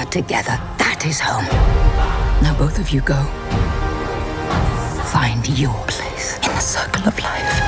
Africa together. That is home. Now both of you go. Find your place in the circle of life.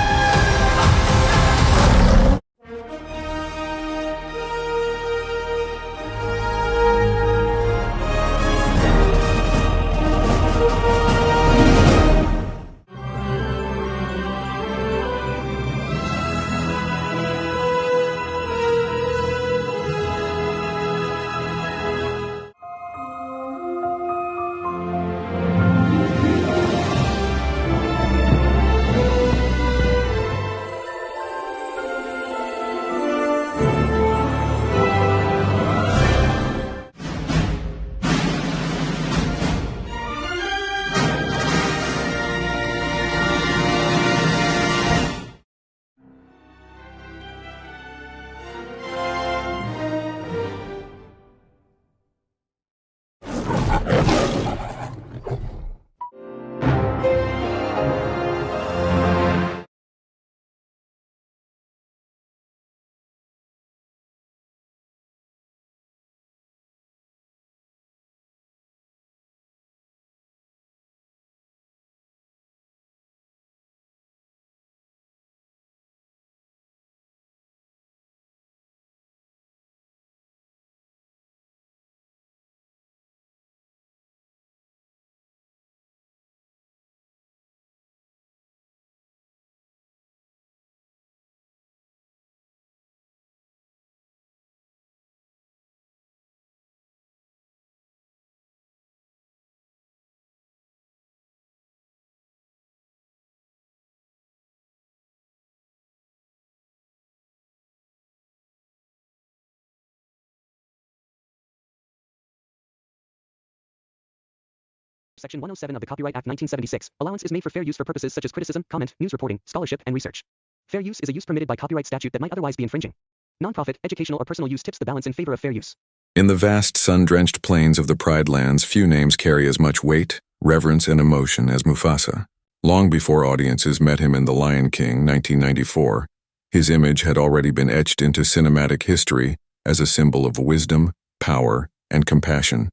Section 107 of the Copyright Act 1976, allowance is made for fair use for purposes such as criticism, comment, news reporting, scholarship, and research. Fair use is a use permitted by copyright statute that might otherwise be infringing. Nonprofit, educational, or personal use tips the balance in favor of fair use. In the vast, sun-drenched plains of the Pride Lands, few names carry as much weight, reverence, and emotion as Mufasa. Long before audiences met him in The Lion King, 1994, his image had already been etched into cinematic history as a symbol of wisdom, power, and compassion.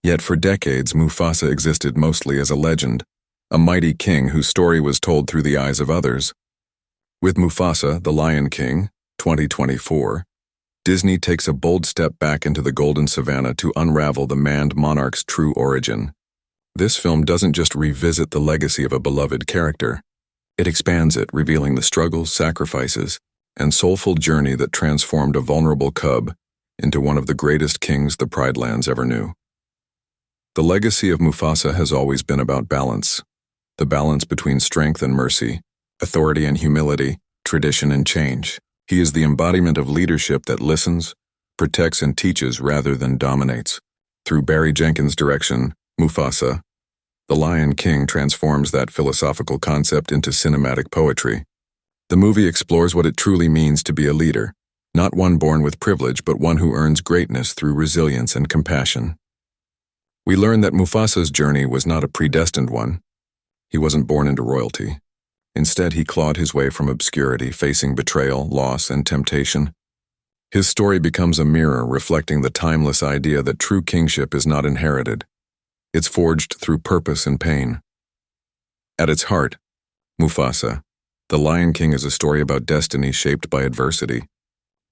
Yet for decades, Mufasa existed mostly as a legend, a mighty king whose story was told through the eyes of others. With Mufasa, The Lion King, 2024, Disney takes a bold step back into the golden savanna to unravel the maned monarch's true origin. This film doesn't just revisit the legacy of a beloved character. It expands it, revealing the struggles, sacrifices, and soulful journey that transformed a vulnerable cub into one of the greatest kings the Pride Lands ever knew. The legacy of Mufasa has always been about balance. The balance between strength and mercy, authority and humility, tradition and change. He is the embodiment of leadership that listens, protects, and teaches rather than dominates. Through Barry Jenkins' direction, Mufasa, The Lion King transforms that philosophical concept into cinematic poetry. The movie explores what it truly means to be a leader, not one born with privilege, but one who earns greatness through resilience and compassion. We learn that Mufasa's journey was not a predestined one. He wasn't born into royalty. Instead, he clawed his way from obscurity, facing betrayal, loss, and temptation. His story becomes a mirror reflecting the timeless idea that true kingship is not inherited. It's forged through purpose and pain. At its heart, Mufasa, The Lion King is a story about destiny shaped by adversity.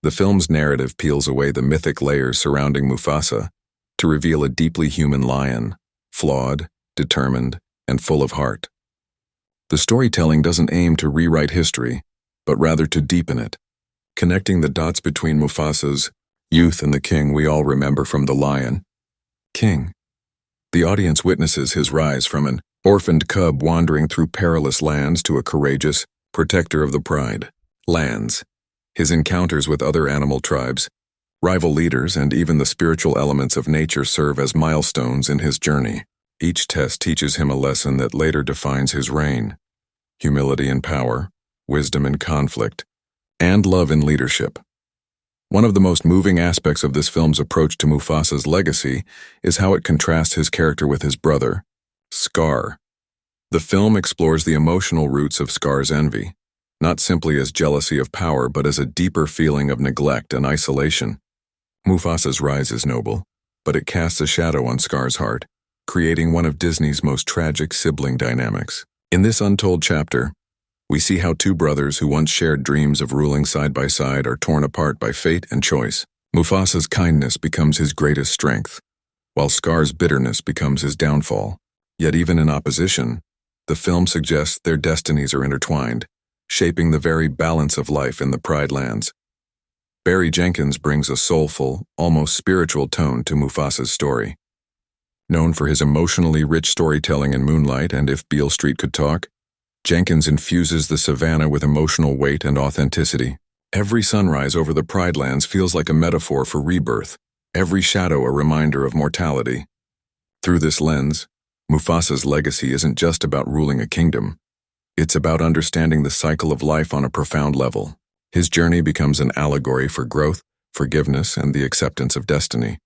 The film's narrative peels away the mythic layers surrounding Mufasa to reveal a deeply human lion, flawed, determined, and full of heart. The storytelling doesn't aim to rewrite history, but rather to deepen it, connecting the dots between Mufasa's youth and the king we all remember from The Lion King. The audience witnesses his rise from an orphaned cub wandering through perilous lands to a courageous protector of the Pride Lands. His encounters with other animal tribes, rival leaders, and even the spiritual elements of nature serve as milestones in his journey. Each test teaches him a lesson that later defines his reign: humility in power, wisdom in conflict, and love in leadership. One of the most moving aspects of this film's approach to Mufasa's legacy is how it contrasts his character with his brother, Scar. The film explores the emotional roots of Scar's envy, not simply as jealousy of power, but as a deeper feeling of neglect and isolation. Mufasa's rise is noble, but it casts a shadow on Scar's heart, creating one of Disney's most tragic sibling dynamics. In this untold chapter, we see how two brothers who once shared dreams of ruling side by side are torn apart by fate and choice. Mufasa's kindness becomes his greatest strength, while Scar's bitterness becomes his downfall. Yet even in opposition, the film suggests their destinies are intertwined, shaping the very balance of life in the Pride Lands. Barry Jenkins brings a soulful, almost spiritual tone to Mufasa's story. Known for his emotionally rich storytelling in Moonlight and If Beale Street Could Talk, Jenkins infuses the savannah with emotional weight and authenticity. Every sunrise over the Pride Lands feels like a metaphor for rebirth, every shadow a reminder of mortality. Through this lens, Mufasa's legacy isn't just about ruling a kingdom. It's about understanding the cycle of life on a profound level. His journey becomes an allegory for growth, forgiveness, and the acceptance of destiny.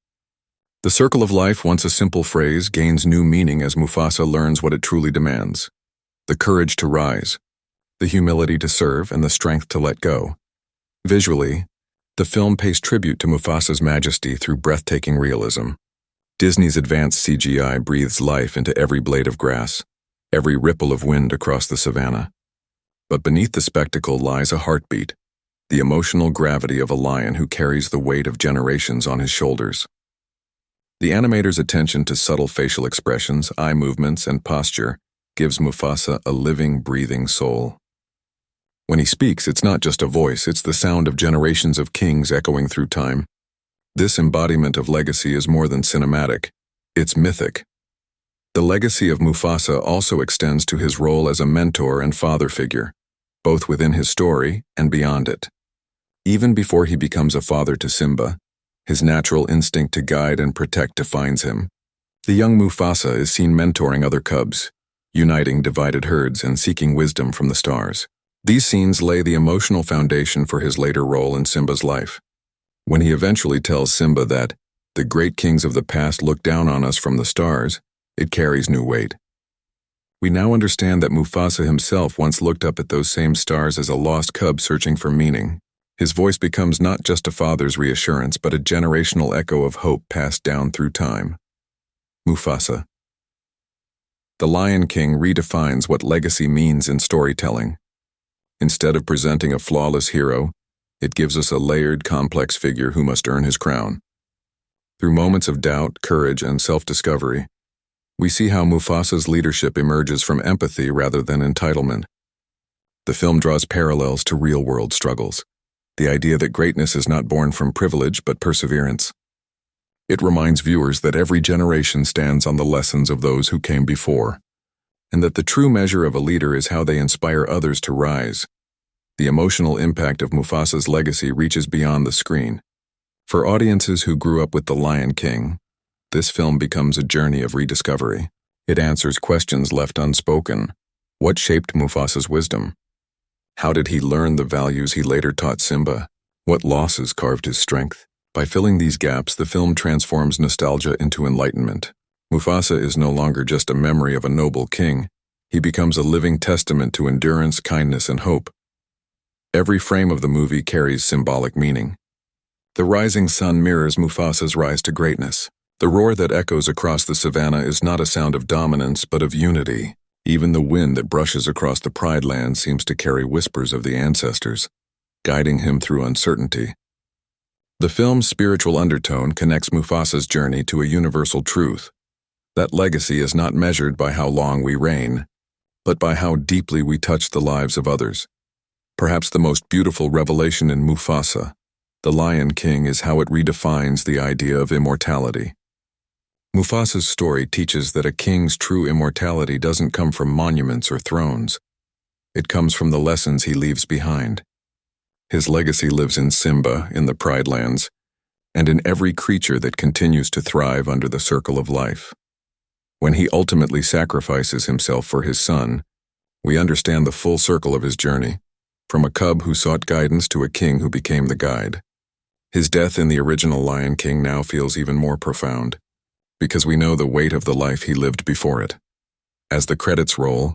The circle of life, once a simple phrase, gains new meaning as Mufasa learns what it truly demands: the courage to rise, the humility to serve, and the strength to let go. Visually, the film pays tribute to Mufasa's majesty through breathtaking realism. Disney's advanced CGI breathes life into every blade of grass, every ripple of wind across the savannah. But beneath the spectacle lies a heartbeat, the emotional gravity of a lion who carries the weight of generations on his shoulders. The animator's attention to subtle facial expressions, eye movements, and posture gives Mufasa a living, breathing soul. When he speaks, it's not just a voice, it's the sound of generations of kings echoing through time. This embodiment of legacy is more than cinematic, it's mythic. The legacy of Mufasa also extends to his role as a mentor and father figure, both within his story and beyond it. Even before he becomes a father to Simba, his natural instinct to guide and protect defines him. The young Mufasa is seen mentoring other cubs, uniting divided herds and seeking wisdom from the stars. These scenes lay the emotional foundation for his later role in Simba's life. When he eventually tells Simba that the great kings of the past look down on us from the stars, it carries new weight. We now understand that Mufasa himself once looked up at those same stars as a lost cub searching for meaning. His voice becomes not just a father's reassurance, but a generational echo of hope passed down through time. Mufasa. The Lion King redefines what legacy means in storytelling. Instead of presenting a flawless hero, it gives us a layered, complex figure who must earn his crown. Through moments of doubt, courage, and self-discovery, we see how Mufasa's leadership emerges from empathy rather than entitlement. The film draws parallels to real-world struggles, the idea that greatness is not born from privilege but perseverance. It reminds viewers that every generation stands on the lessons of those who came before, and that the true measure of a leader is how they inspire others to rise. The emotional impact of Mufasa's legacy reaches beyond the screen. For audiences who grew up with The Lion King, this film becomes a journey of rediscovery. It answers questions left unspoken. What shaped Mufasa's wisdom? How did he learn the values he later taught Simba? What losses carved his strength? By filling these gaps, the film transforms nostalgia into enlightenment. Mufasa is no longer just a memory of a noble king. He becomes a living testament to endurance, kindness, and hope. Every frame of the movie carries symbolic meaning. The rising sun mirrors Mufasa's rise to greatness. The roar that echoes across the savannah is not a sound of dominance, but of unity. Even the wind that brushes across the Pride Land seems to carry whispers of the ancestors, guiding him through uncertainty. The film's spiritual undertone connects Mufasa's journey to a universal truth. That legacy is not measured by how long we reign, but by how deeply we touch the lives of others. Perhaps the most beautiful revelation in Mufasa, The Lion King, is how it redefines the idea of immortality. Mufasa's story teaches that a king's true immortality doesn't come from monuments or thrones. It comes from the lessons he leaves behind. His legacy lives in Simba, in the Pride Lands, and in every creature that continues to thrive under the circle of life. When he ultimately sacrifices himself for his son, we understand the full circle of his journey, from a cub who sought guidance to a king who became the guide. His death in the original Lion King now feels even more profound, because we know the weight of the life he lived before it. As the credits roll,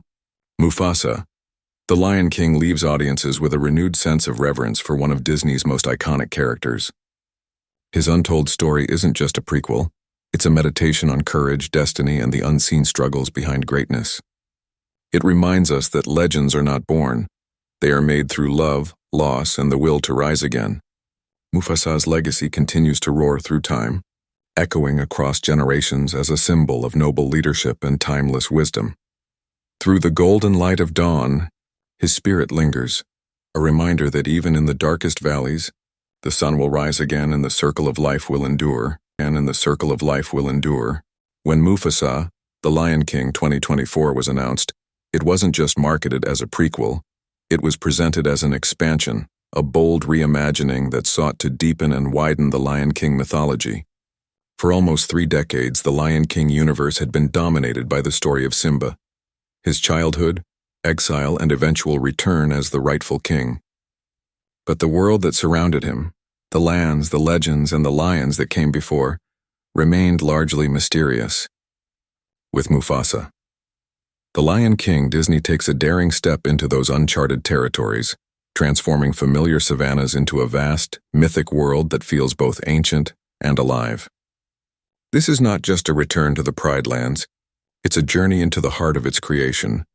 Mufasa, The Lion King, leaves audiences with a renewed sense of reverence for one of Disney's most iconic characters. His untold story isn't just a prequel, It's a meditation on courage, destiny, and the unseen struggles behind greatness. It reminds us that legends are not born. They are made through love, loss, and the will to rise again. Mufasa's legacy continues to roar through time, echoing across generations as a symbol of noble leadership and timeless wisdom. Through the golden light of dawn, his spirit lingers, a reminder that even in the darkest valleys, the sun will rise again and the circle of life will endure, When Mufasa, The Lion King 2024 was announced, it wasn't just marketed as a prequel, it was presented as an expansion, a bold reimagining that sought to deepen and widen the Lion King mythology. For almost 3 decades, the Lion King universe had been dominated by the story of Simba, his childhood, exile, and eventual return as the rightful king. But the world that surrounded him, the lands, the legends, and the lions that came before, remained largely mysterious. With Mufasa, The Lion King, Disney takes a daring step into those uncharted territories, transforming familiar savannas into a vast, mythic world that feels both ancient and alive. This is not just a return to the Pride Lands, it's a journey into the heart of its creation.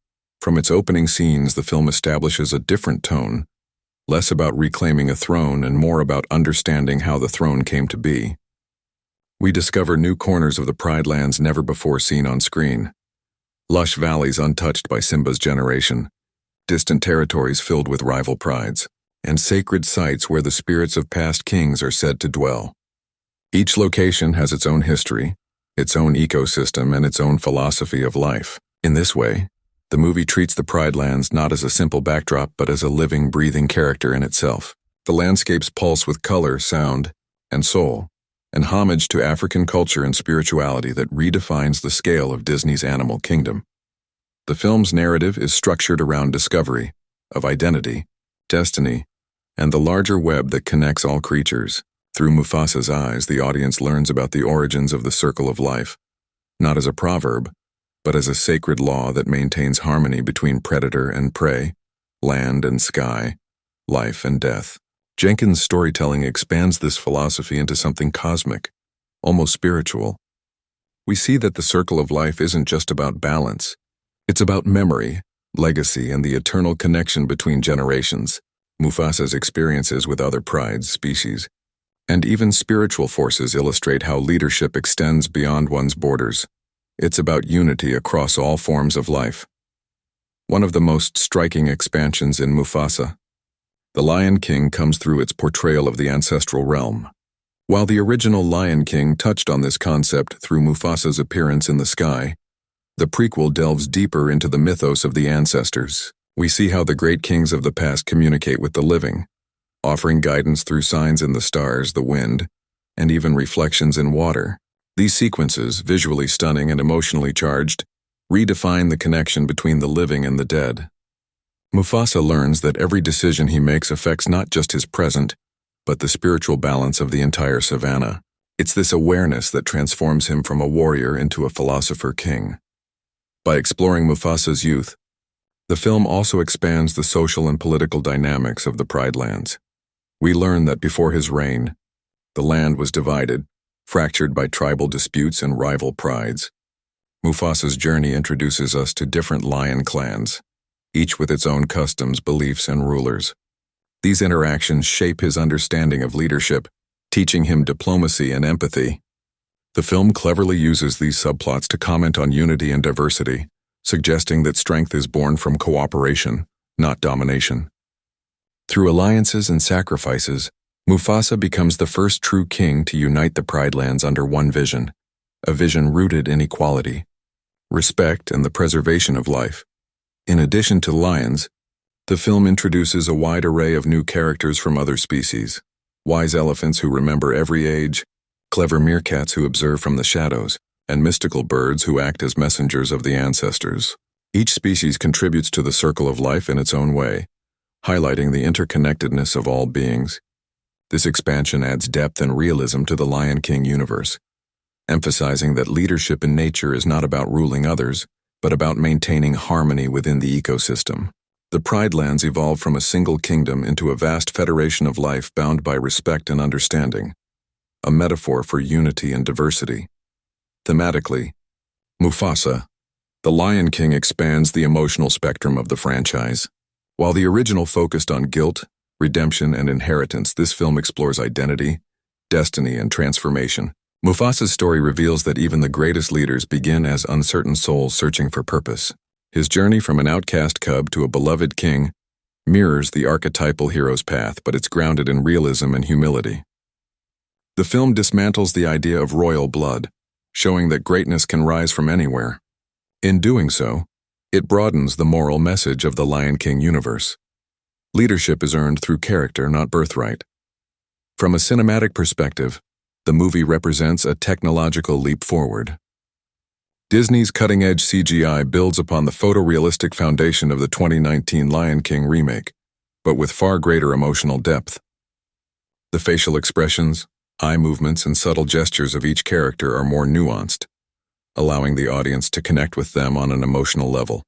From its opening scenes, the film establishes a different tone, less about reclaiming a throne and more about understanding how the throne came to be. We discover new corners of the Pride Lands never before seen on screen. Lush valleys untouched by Simba's generation, distant territories filled with rival prides, and sacred sites where the spirits of past kings are said to dwell. Each location has its own history, its own ecosystem, and its own philosophy of life. In this way, the movie treats the Pride Lands not as a simple backdrop but as a living, breathing character in itself. The landscapes pulse with color, sound, and soul, an homage to African culture and spirituality that redefines the scale of Disney's animal kingdom. The film's narrative is structured around discovery, of identity, destiny, and the larger web that connects all creatures. Through Mufasa's eyes, the audience learns about the origins of the circle of life, not as a proverb, but as a sacred law that maintains harmony between predator and prey, land and sky, life and death. Jenkins' storytelling expands this philosophy into something cosmic, almost spiritual. We see that the circle of life isn't just about balance. It's about memory, legacy, and the eternal connection between generations. Mufasa's experiences with other prides, species, and even spiritual forces illustrate how leadership extends beyond one's borders. It's about unity across all forms of life. One of the most striking expansions in Mufasa, The Lion King, comes through its portrayal of the ancestral realm. While the original Lion King touched on this concept through Mufasa's appearance in the sky, the prequel delves deeper into the mythos of the ancestors. We see how the great kings of the past communicate with the living, offering guidance through signs in the stars, the wind, and even reflections in water. These sequences, visually stunning and emotionally charged, redefine the connection between the living and the dead. Mufasa learns that every decision he makes affects not just his present, but the spiritual balance of the entire savannah. It's this awareness that transforms him from a warrior into a philosopher king. By exploring Mufasa's youth, the film also expands the social and political dynamics of the Pride Lands. We learn that before his reign, the land was divided, fractured by tribal disputes and rival prides. Mufasa's journey introduces us to different lion clans, each with its own customs, beliefs, and rulers. These interactions shape his understanding of leadership, teaching him diplomacy and empathy. The film cleverly uses these subplots to comment on unity and diversity, suggesting that strength is born from cooperation, not domination. Through alliances and sacrifices, Mufasa becomes the first true king to unite the Pride Lands under one vision, a vision rooted in equality, respect, and the preservation of life. In addition to lions, the film introduces a wide array of new characters from other species: wise elephants who remember every age, clever meerkats who observe from the shadows, and mystical birds who act as messengers of the ancestors. Each species contributes to the circle of life in its own way, highlighting the interconnectedness of all beings. This expansion adds depth and realism to the Lion King universe, emphasizing that leadership in nature is not about ruling others, but about maintaining harmony within the ecosystem. The Pride Lands evolved from a single kingdom into a vast federation of life bound by respect and understanding, a metaphor for unity and diversity. Thematically, Mufasa, The Lion King expands the emotional spectrum of the franchise. While the original focused on guilt, redemption, and inheritance, this film explores identity, destiny, and transformation. Mufasa's story reveals that even the greatest leaders begin as uncertain souls searching for purpose. His journey from an outcast cub to a beloved king mirrors the archetypal hero's path, but it's grounded in realism and humility. The film dismantles the idea of royal blood, showing that greatness can rise from anywhere. In doing so, it broadens the moral message of the Lion King universe. Leadership is earned through character, not birthright. From a cinematic perspective, the movie represents a technological leap forward. Disney's cutting-edge CGI builds upon the photorealistic foundation of the 2019 Lion King remake, but with far greater emotional depth. The facial expressions, eye movements, and subtle gestures of each character are more nuanced, allowing the audience to connect with them on an emotional level.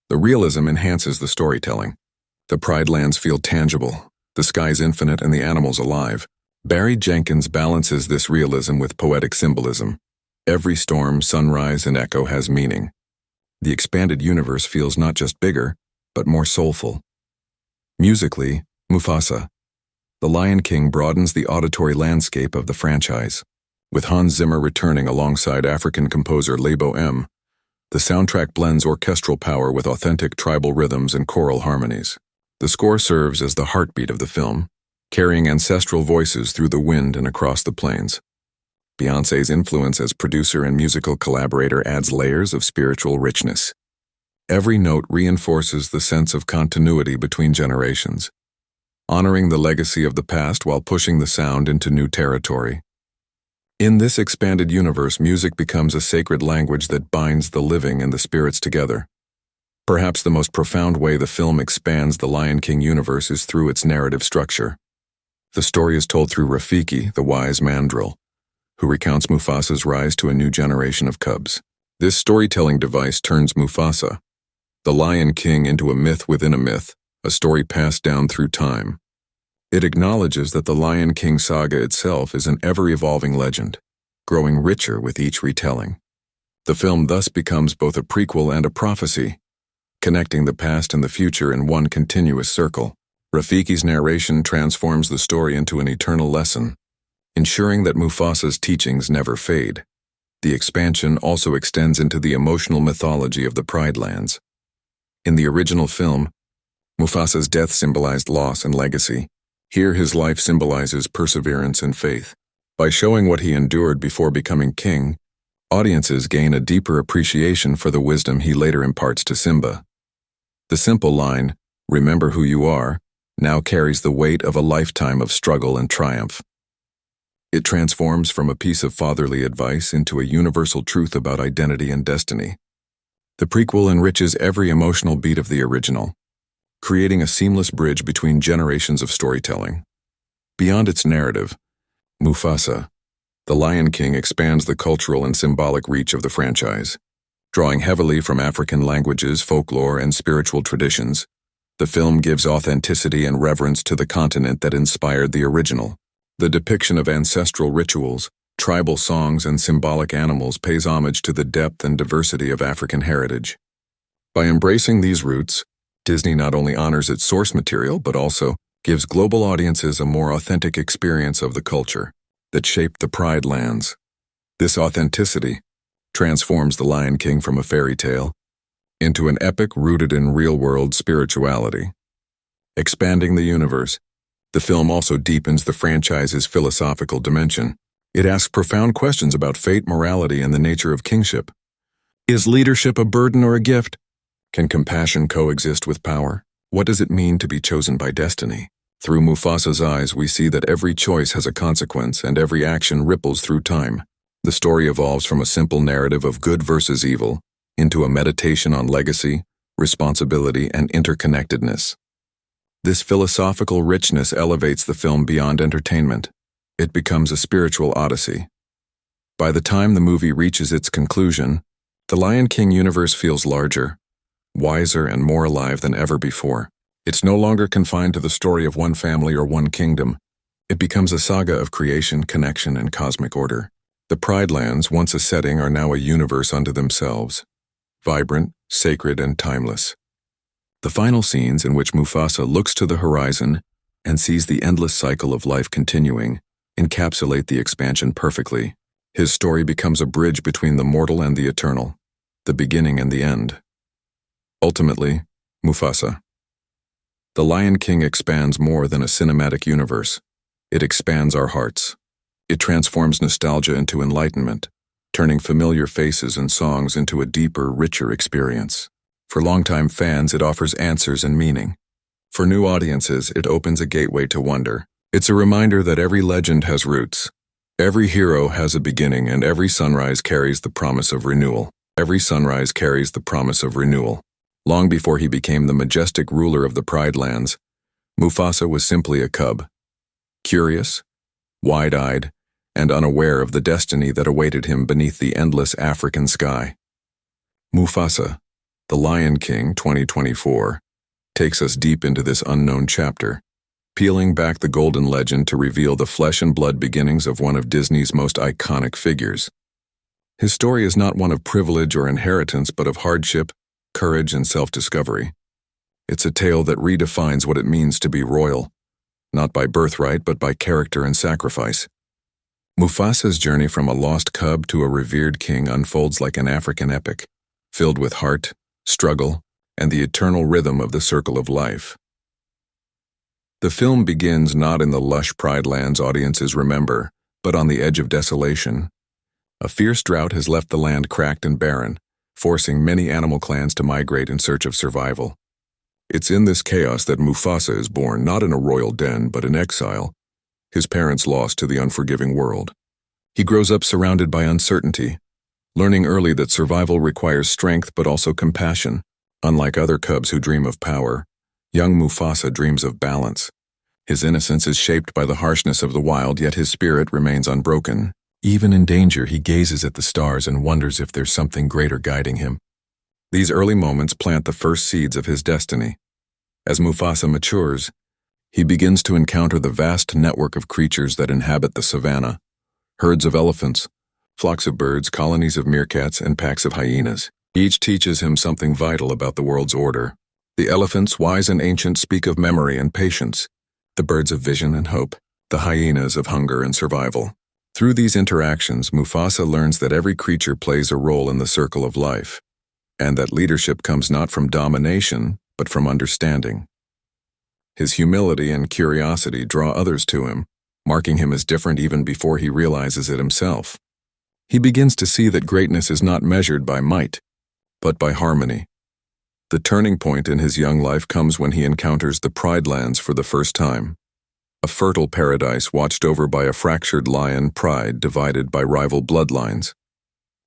The realism enhances the storytelling. The Pride lands feel tangible, the sky's infinite, and the animals alive. Barry Jenkins balances this realism with poetic symbolism. Every storm, sunrise, and echo has meaning. The expanded universe feels not just bigger, but more soulful. Musically, Mufasa, The Lion King broadens the auditory landscape of the franchise. With Hans Zimmer returning alongside African composer Lebo M, the soundtrack blends orchestral power with authentic tribal rhythms and choral harmonies. The score serves as the heartbeat of the film, carrying ancestral voices through the wind and across the plains. Beyoncé's influence as producer and musical collaborator adds layers of spiritual richness. Every note reinforces the sense of continuity between generations, honoring the legacy of the past while pushing the sound into new territory. In this expanded universe, music becomes a sacred language that binds the living and the spirits together. Perhaps the most profound way the film expands the Lion King universe is through its narrative structure. The story is told through Rafiki, the wise mandrill, who recounts Mufasa's rise to a new generation of cubs. This storytelling device turns Mufasa, the Lion King, into a myth within a myth, a story passed down through time. It acknowledges that the Lion King saga itself is an ever-evolving legend, growing richer with each retelling. The film thus becomes both a prequel and a prophecy, connecting the past and the future in one continuous circle. Rafiki's narration transforms the story into an eternal lesson, ensuring that Mufasa's teachings never fade. The expansion also extends into the emotional mythology of the Pride Lands. In the original film, Mufasa's death symbolized loss and legacy. Here his life symbolizes perseverance and faith. By showing what he endured before becoming king, audiences gain a deeper appreciation for the wisdom he later imparts to Simba. The simple line, "Remember who you are," now carries the weight of a lifetime of struggle and triumph. It transforms from a piece of fatherly advice into a universal truth about identity and destiny. The prequel enriches every emotional beat of the original, creating a seamless bridge between generations of storytelling. Beyond its narrative, Mufasa, The Lion King expands the cultural and symbolic reach of the franchise. Drawing heavily from African languages, folklore, and spiritual traditions, the film gives authenticity and reverence to the continent that inspired the original. The depiction of ancestral rituals, tribal songs, and symbolic animals pays homage to the depth and diversity of African heritage. By embracing these roots, Disney not only honors its source material but also gives global audiences a more authentic experience of the culture that shaped the Pride Lands. This authenticity transforms The Lion King from a fairy tale into an epic rooted in real-world spirituality. Expanding the universe, the film also deepens the franchise's philosophical dimension. It asks profound questions about fate, morality, and the nature of kingship. Is leadership a burden or a gift? Can compassion coexist with power? What does it mean to be chosen by destiny? Through Mufasa's eyes, we see that every choice has a consequence and every action ripples through time. The story evolves from a simple narrative of good versus evil into a meditation on legacy, responsibility, and interconnectedness. This philosophical richness elevates the film beyond entertainment. It becomes a spiritual odyssey. By the time the movie reaches its conclusion, the Lion King universe feels larger, wiser, and more alive than ever before. It's no longer confined to the story of one family or one kingdom. It becomes a saga of creation, connection, and cosmic order. The Pride Lands, once a setting, are now a universe unto themselves, vibrant, sacred, and timeless. The final scenes, in which Mufasa looks to the horizon and sees the endless cycle of life continuing, encapsulate the expansion perfectly. His story becomes a bridge between the mortal and the eternal, the beginning and the end. Ultimately, Mufasa. The Lion King expands more than a cinematic universe. It expands our hearts. It transforms nostalgia into enlightenment, turning familiar faces and songs into a deeper, richer experience. For longtime fans, it offers answers and meaning. For new audiences, it opens a gateway to wonder. It's a reminder that every legend has roots. Every hero has a beginning, and every sunrise carries the promise of renewal. Every sunrise carries the promise of renewal. Long before he became the majestic ruler of the Pride Lands, Mufasa was simply a cub. Curious, wide-eyed, and unaware of the destiny that awaited him beneath the endless African sky. Mufasa, The Lion King 2024, takes us deep into this unknown chapter, peeling back the golden legend to reveal the flesh and blood beginnings of one of Disney's most iconic figures. His story is not one of privilege or inheritance, but of hardship, courage, and self-discovery. It's a tale that redefines what it means to be royal, not by birthright, but by character and sacrifice. Mufasa's journey from a lost cub to a revered king unfolds like an African epic, filled with heart, struggle, and the eternal rhythm of the circle of life. The film begins not in the lush Pride Lands audiences remember, but on the edge of desolation. A fierce drought has left the land cracked and barren, forcing many animal clans to migrate in search of survival. It's in this chaos that Mufasa is born, not in a royal den, but in exile, his parents lost to the unforgiving world. He grows up surrounded by uncertainty, learning early that survival requires strength but also compassion. Unlike other cubs who dream of power, young Mufasa dreams of balance. His innocence is shaped by the harshness of the wild, yet his spirit remains unbroken. Even in danger, he gazes at the stars and wonders if there's something greater guiding him. These early moments plant the first seeds of his destiny. As Mufasa matures, he begins to encounter the vast network of creatures that inhabit the savanna: herds of elephants, flocks of birds, colonies of meerkats, and packs of hyenas. Each teaches him something vital about the world's order. The elephants, wise and ancient, speak of memory and patience, the birds of vision and hope, the hyenas of hunger and survival. Through these interactions, Mufasa learns that every creature plays a role in the circle of life, and that leadership comes not from domination, but from understanding. His humility and curiosity draw others to him, marking him as different even before he realizes it himself. He begins to see that greatness is not measured by might, but by harmony. The turning point in his young life comes when he encounters the Pride Lands for the first time. A fertile paradise watched over by a fractured lion pride divided by rival bloodlines.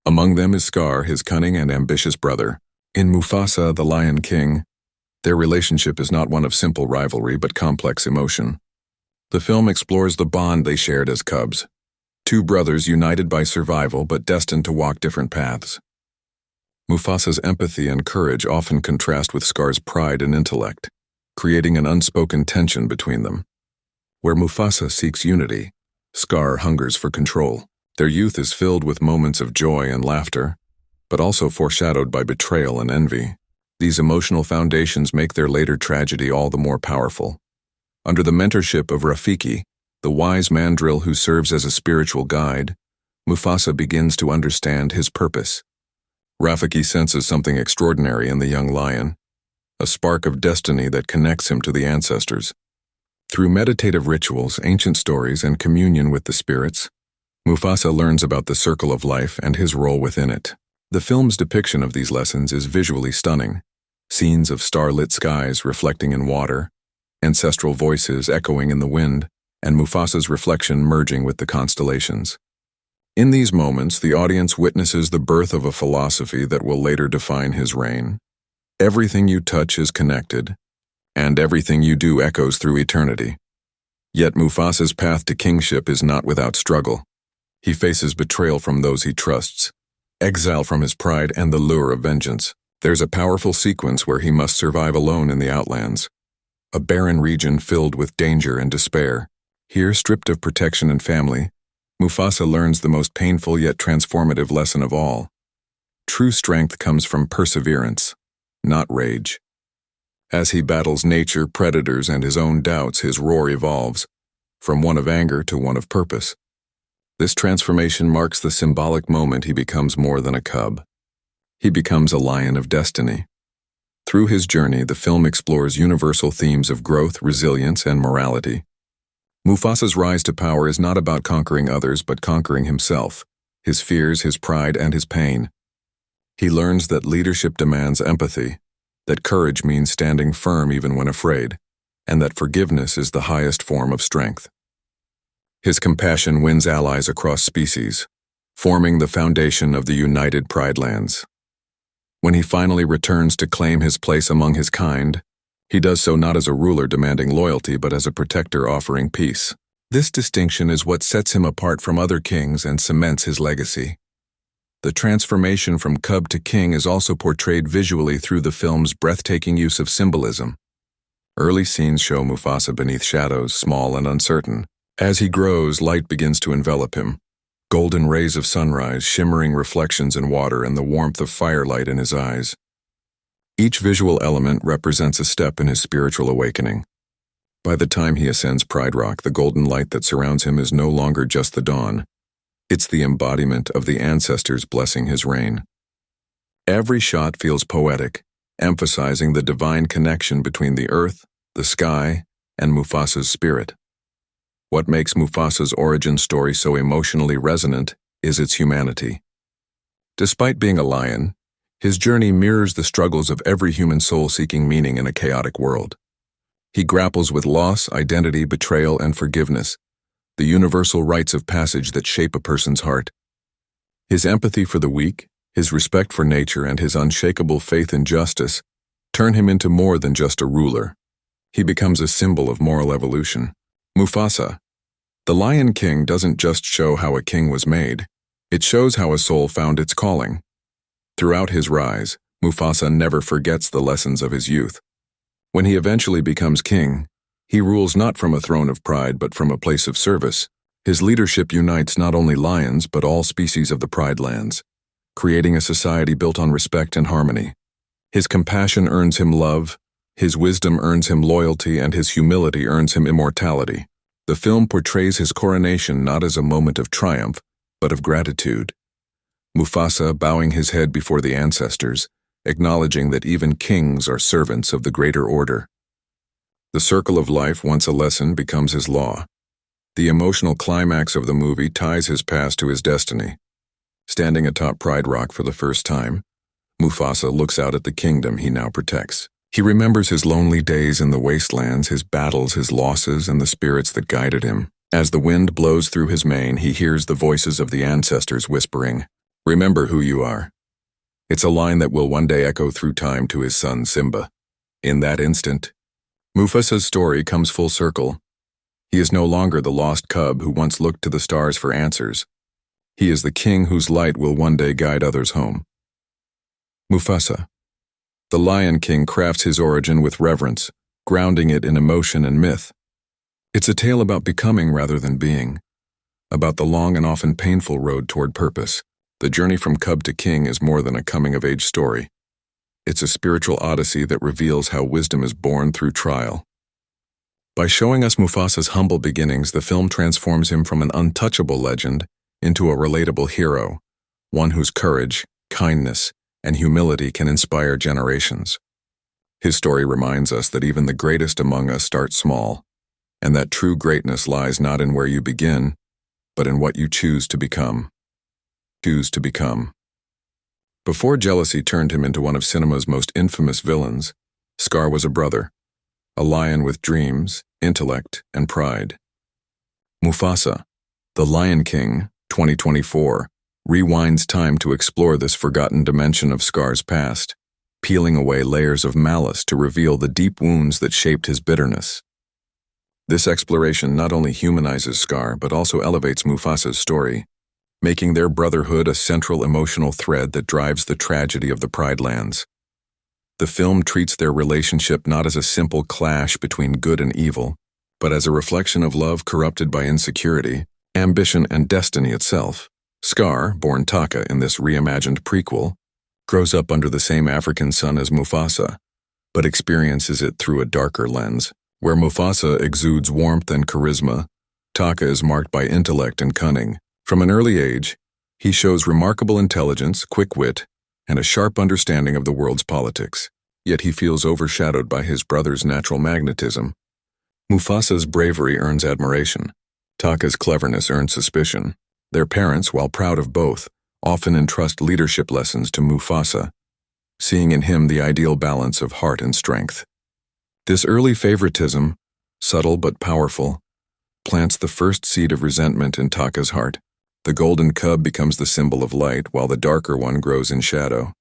Among them is Scar, his cunning and ambitious brother. In Mufasa, the Lion King, their relationship is not one of simple rivalry but complex emotion. The film explores the bond they shared as cubs, two brothers united by survival but destined to walk different paths. Mufasa's empathy and courage often contrast with Scar's pride and intellect, creating an unspoken tension between them. Where Mufasa seeks unity, Scar hungers for control. Their youth is filled with moments of joy and laughter, but also foreshadowed by betrayal and envy. These emotional foundations make their later tragedy all the more powerful. Under the mentorship of Rafiki, the wise mandrill who serves as a spiritual guide, Mufasa begins to understand his purpose. Rafiki senses something extraordinary in the young lion, a spark of destiny that connects him to the ancestors. Through meditative rituals, ancient stories, and communion with the spirits, Mufasa learns about the circle of life and his role within it. The film's depiction of these lessons is visually stunning. Scenes of starlit skies reflecting in water, ancestral voices echoing in the wind, and Mufasa's reflection merging with the constellations. In these moments, the audience witnesses the birth of a philosophy that will later define his reign. Everything you touch is connected, and everything you do echoes through eternity. Yet Mufasa's path to kingship is not without struggle. He faces betrayal from those he trusts, exile from his pride, and the lure of vengeance. There's a powerful sequence where he must survive alone in the Outlands, a barren region filled with danger and despair. Here, stripped of protection and family, Mufasa learns the most painful yet transformative lesson of all. True strength comes from perseverance, not rage. As he battles nature, predators, and his own doubts, his roar evolves, from one of anger to one of purpose. This transformation marks the symbolic moment he becomes more than a cub. He becomes a lion of destiny. Through his journey, the film explores universal themes of growth, resilience, and morality. Mufasa's rise to power is not about conquering others, but conquering himself, his fears, his pride, and his pain. He learns that leadership demands empathy, that courage means standing firm even when afraid, and that forgiveness is the highest form of strength. His compassion wins allies across species, forming the foundation of the united Pride Lands. When he finally returns to claim his place among his kind, he does so not as a ruler demanding loyalty, but as a protector offering peace. This distinction is what sets him apart from other kings and cements his legacy. The transformation from cub to king is also portrayed visually through the film's breathtaking use of symbolism. Early scenes show Mufasa beneath shadows, small and uncertain. As he grows, light begins to envelop him. Golden rays of sunrise, shimmering reflections in water, and the warmth of firelight in his eyes. Each visual element represents a step in his spiritual awakening. By the time he ascends Pride Rock, the golden light that surrounds him is no longer just the dawn. It's the embodiment of the ancestors blessing his reign. Every shot feels poetic, emphasizing the divine connection between the earth, the sky, and Mufasa's spirit. What makes Mufasa's origin story so emotionally resonant is its humanity. Despite being a lion, his journey mirrors the struggles of every human soul seeking meaning in a chaotic world. He grapples with loss, identity, betrayal, and forgiveness, the universal rites of passage that shape a person's heart. His empathy for the weak, his respect for nature, and his unshakable faith in justice turn him into more than just a ruler. He becomes a symbol of moral evolution. Mufasa, the Lion King, doesn't just show how a king was made, it shows how a soul found its calling. Throughout his rise, Mufasa never forgets the lessons of his youth. When he eventually becomes king, he rules not from a throne of pride but from a place of service. His leadership unites not only lions but all species of the Pride Lands, creating a society built on respect and harmony. His compassion earns him love, his wisdom earns him loyalty, and his humility earns him immortality. The film portrays his coronation not as a moment of triumph, but of gratitude. Mufasa bowing his head before the ancestors, acknowledging that even kings are servants of the greater order. The circle of life, once a lesson, becomes his law. The emotional climax of the movie ties his past to his destiny. Standing atop Pride Rock for the first time, Mufasa looks out at the kingdom he now protects. He remembers his lonely days in the wastelands, his battles, his losses, and the spirits that guided him. As the wind blows through his mane, he hears the voices of the ancestors whispering, "Remember who you are." It's a line that will one day echo through time to his son Simba. In that instant, Mufasa's story comes full circle. He is no longer the lost cub who once looked to the stars for answers. He is the king whose light will one day guide others home. Mufasa, the Lion King, crafts his origin with reverence, grounding it in emotion and myth. It's a tale about becoming rather than being, about the long and often painful road toward purpose. The journey from cub to king is more than a coming-of-age story. It's a spiritual odyssey that reveals how wisdom is born through trial. By showing us Mufasa's humble beginnings, the film transforms him from an untouchable legend into a relatable hero, one whose courage, kindness, and humility can inspire generations. His story reminds us that even the greatest among us start small, and that true greatness lies not in where you begin, but in what you choose to become. Before jealousy turned him into one of cinema's most infamous villains, Scar was a brother, a lion with dreams, intellect, and pride. Mufasa, the Lion King, 2024, rewinds time to explore this forgotten dimension of Scar's past, peeling away layers of malice to reveal the deep wounds that shaped his bitterness. This exploration not only humanizes Scar but also elevates Mufasa's story, making their brotherhood a central emotional thread that drives the tragedy of the Pride Lands. The film treats their relationship not as a simple clash between good and evil, but as a reflection of love corrupted by insecurity, ambition, and destiny itself. Scar, born Taka in this reimagined prequel, grows up under the same African sun as Mufasa, but experiences it through a darker lens. Where Mufasa exudes warmth and charisma, Taka is marked by intellect and cunning. From an early age, he shows remarkable intelligence, quick wit, and a sharp understanding of the world's politics. Yet he feels overshadowed by his brother's natural magnetism. Mufasa's bravery earns admiration. Taka's cleverness earns suspicion. Their parents, while proud of both, often entrust leadership lessons to Mufasa, seeing in him the ideal balance of heart and strength. This early favoritism, subtle but powerful, plants the first seed of resentment in Taka's heart. The golden cub becomes the symbol of light, while the darker one grows in shadow.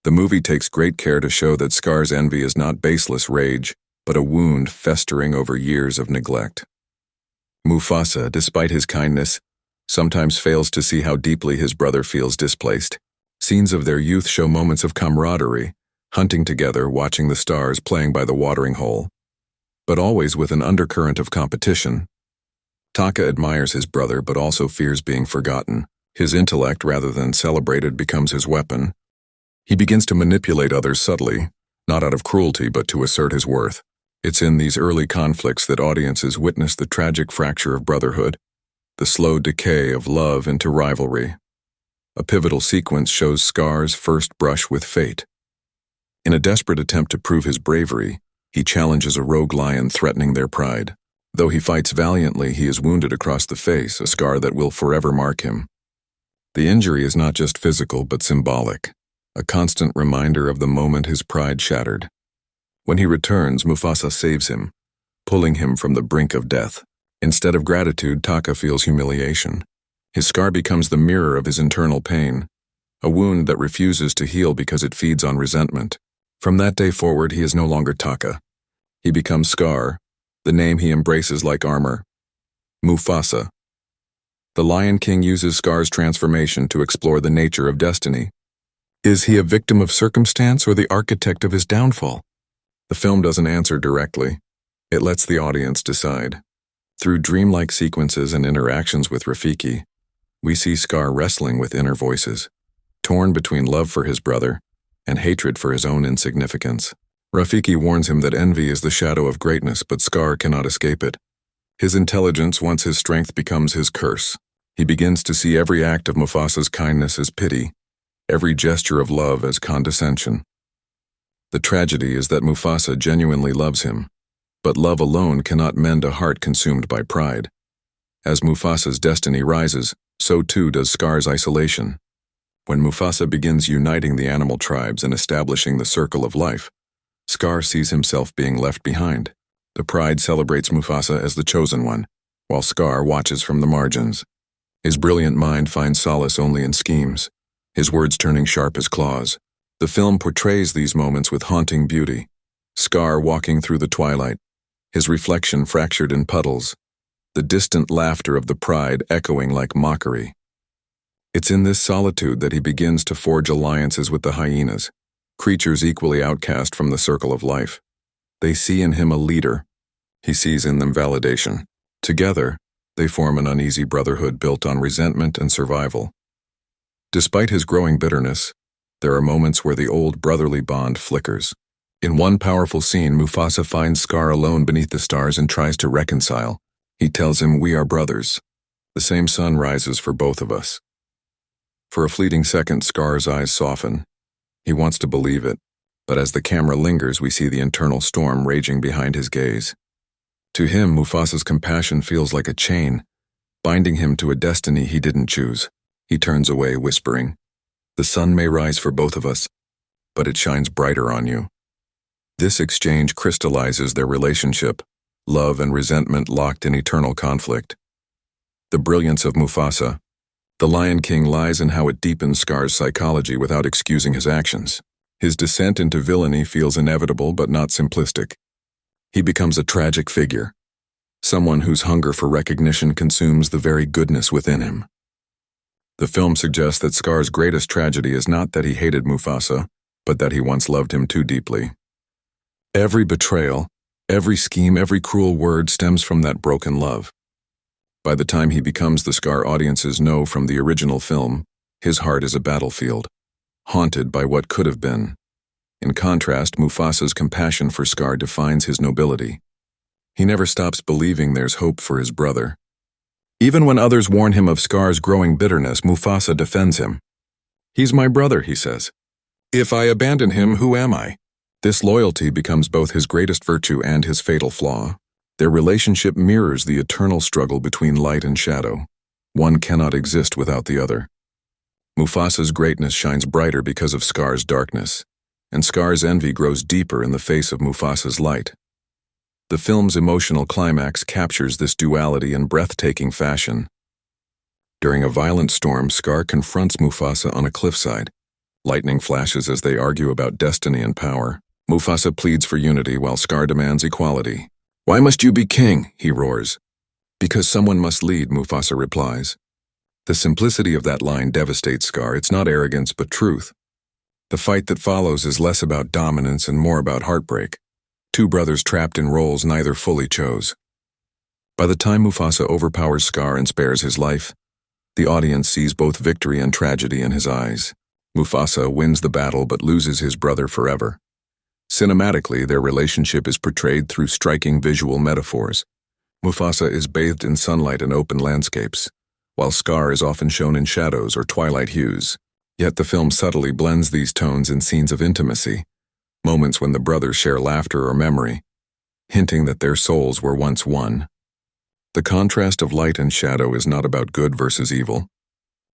The movie takes great care to show that Scar's envy is not baseless rage, but a wound festering over years of neglect. Mufasa, despite his kindness, sometimes fails to see how deeply his brother feels displaced. Scenes of their youth show moments of camaraderie, hunting together, watching the stars, playing by the watering hole, but always with an undercurrent of competition. Taka admires his brother but also fears being forgotten. His intellect, rather than celebrated, becomes his weapon. He begins to manipulate others subtly, not out of cruelty but to assert his worth. It's in these early conflicts that audiences witness the tragic fracture of brotherhood, the slow decay of love into rivalry. A pivotal sequence shows Scar's first brush with fate. In a desperate attempt to prove his bravery, he challenges a rogue lion threatening their pride. Though he fights valiantly, he is wounded across the face, a scar that will forever mark him. The injury is not just physical but symbolic, a constant reminder of the moment his pride shattered. When he returns, Mufasa saves him, pulling him from the brink of death. Instead of gratitude, Taka feels humiliation. His scar becomes the mirror of his internal pain, a wound that refuses to heal because it feeds on resentment. From that day forward, he is no longer Taka. He becomes Scar, the name he embraces like armor. Mufasa. The Lion King uses Scar's transformation to explore the nature of destiny. Is he a victim of circumstance or the architect of his downfall? The film doesn't answer directly. It lets the audience decide. Through dreamlike sequences and interactions with Rafiki, we see Scar wrestling with inner voices, torn between love for his brother and hatred for his own insignificance. Rafiki warns him that envy is the shadow of greatness, but Scar cannot escape it. His intelligence, once his strength, becomes his curse. He begins to see every act of Mufasa's kindness as pity, every gesture of love as condescension. The tragedy is that Mufasa genuinely loves him, but love alone cannot mend a heart consumed by pride. As Mufasa's destiny rises, so too does Scar's isolation. When Mufasa begins uniting the animal tribes and establishing the circle of life, Scar sees himself being left behind. The pride celebrates Mufasa as the chosen one, while Scar watches from the margins. His brilliant mind finds solace only in schemes, his words turning sharp as claws. The film portrays these moments with haunting beauty. Scar walking through the twilight, his reflection fractured in puddles, the distant laughter of the pride echoing like mockery. It's in this solitude that he begins to forge alliances with the hyenas, creatures equally outcast from the circle of life. They see in him a leader. He sees in them validation. Together, they form an uneasy brotherhood built on resentment and survival. Despite his growing bitterness, there are moments where the old brotherly bond flickers. In one powerful scene, Mufasa finds Scar alone beneath the stars and tries to reconcile. He tells him, "We are brothers. The same sun rises for both of us." For a fleeting second, Scar's eyes soften. He wants to believe it, but as the camera lingers, we see the internal storm raging behind his gaze. To him, Mufasa's compassion feels like a chain, binding him to a destiny he didn't choose. He turns away, whispering, "The sun may rise for both of us, but it shines brighter on you." This exchange crystallizes their relationship, love and resentment locked in eternal conflict. The brilliance of Mufasa, the Lion King, lies in how it deepens Scar's psychology without excusing his actions. His descent into villainy feels inevitable but not simplistic. He becomes a tragic figure, someone whose hunger for recognition consumes the very goodness within him. The film suggests that Scar's greatest tragedy is not that he hated Mufasa, but that he once loved him too deeply. Every betrayal, every scheme, every cruel word stems from that broken love. By the time he becomes the Scar audiences know from the original film, his heart is a battlefield, haunted by what could have been. In contrast, Mufasa's compassion for Scar defines his nobility. He never stops believing there's hope for his brother. Even when others warn him of Scar's growing bitterness, Mufasa defends him. "He's my brother," he says. "If I abandon him, who am I?" This loyalty becomes both his greatest virtue and his fatal flaw. Their relationship mirrors the eternal struggle between light and shadow. One cannot exist without the other. Mufasa's greatness shines brighter because of Scar's darkness, and Scar's envy grows deeper in the face of Mufasa's light. The film's emotional climax captures this duality in breathtaking fashion. During a violent storm, Scar confronts Mufasa on a cliffside. Lightning flashes as they argue about destiny and power. Mufasa pleads for unity while Scar demands equality. "Why must you be king?" he roars. "Because someone must lead," Mufasa replies. The simplicity of that line devastates Scar. It's not arrogance, but truth. The fight that follows is less about dominance and more about heartbreak. Two brothers trapped in roles neither fully chose. By the time Mufasa overpowers Scar and spares his life, the audience sees both victory and tragedy in his eyes. Mufasa wins the battle but loses his brother forever. Cinematically, their relationship is portrayed through striking visual metaphors. Mufasa is bathed in sunlight and open landscapes, while Scar is often shown in shadows or twilight hues. Yet the film subtly blends these tones in scenes of intimacy, moments when the brothers share laughter or memory, hinting that their souls were once one. The contrast of light and shadow is not about good versus evil.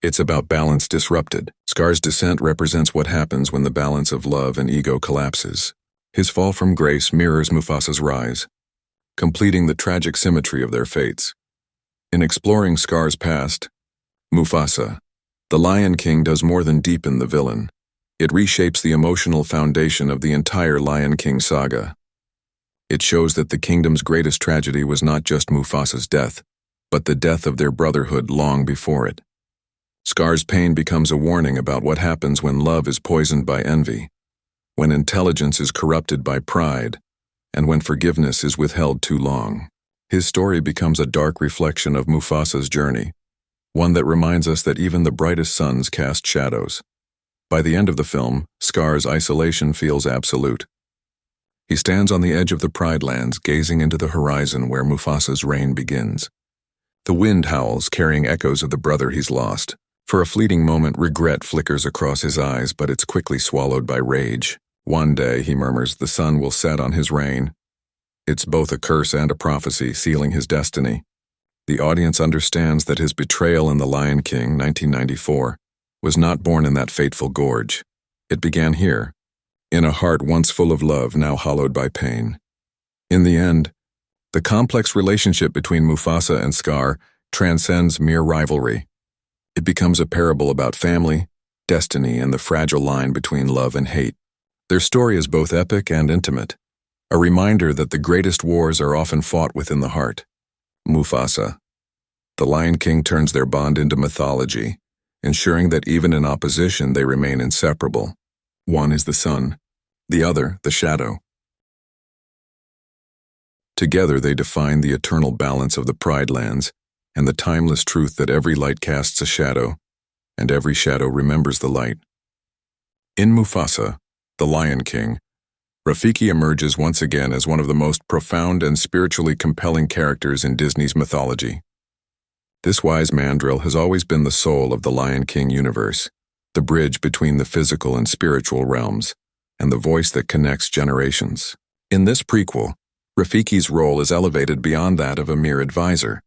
It's about balance disrupted. Scar's descent represents what happens when the balance of love and ego collapses. His fall from grace mirrors Mufasa's rise, completing the tragic symmetry of their fates. In exploring Scar's past, Mufasa, the Lion King, does more than deepen the villain. It reshapes the emotional foundation of the entire Lion King saga. It shows that the kingdom's greatest tragedy was not just Mufasa's death, but the death of their brotherhood long before it. Scar's pain becomes a warning about what happens when love is poisoned by envy, when intelligence is corrupted by pride, and when forgiveness is withheld too long. His story becomes a dark reflection of Mufasa's journey, one that reminds us that even the brightest suns cast shadows. By the end of the film, Scar's isolation feels absolute. He stands on the edge of the Pride Lands, gazing into the horizon where Mufasa's reign begins. The wind howls, carrying echoes of the brother he's lost. For a fleeting moment, regret flickers across his eyes, but it's quickly swallowed by rage. One day, he murmurs, the sun will set on his reign. It's both a curse and a prophecy, sealing his destiny. The audience understands that his betrayal in The Lion King, 1994, was not born in that fateful gorge. It began here, in a heart once full of love, now hollowed by pain. In the end, the complex relationship between Mufasa and Scar transcends mere rivalry. It becomes a parable about family, destiny, and the fragile line between love and hate. Their story is both epic and intimate, a reminder that the greatest wars are often fought within the heart. Mufasa, the Lion King, turns their bond into mythology, ensuring that even in opposition they remain inseparable. One is the sun, the other the shadow. Together they define the eternal balance of the Pride Lands and the timeless truth that every light casts a shadow, and every shadow remembers the light. In Mufasa, the Lion King, Rafiki emerges once again as one of the most profound and spiritually compelling characters in Disney's mythology. This wise mandrill has always been the soul of the Lion King universe, the bridge between the physical and spiritual realms, and the voice that connects generations. In this prequel, Rafiki's role is elevated beyond that of a mere advisor.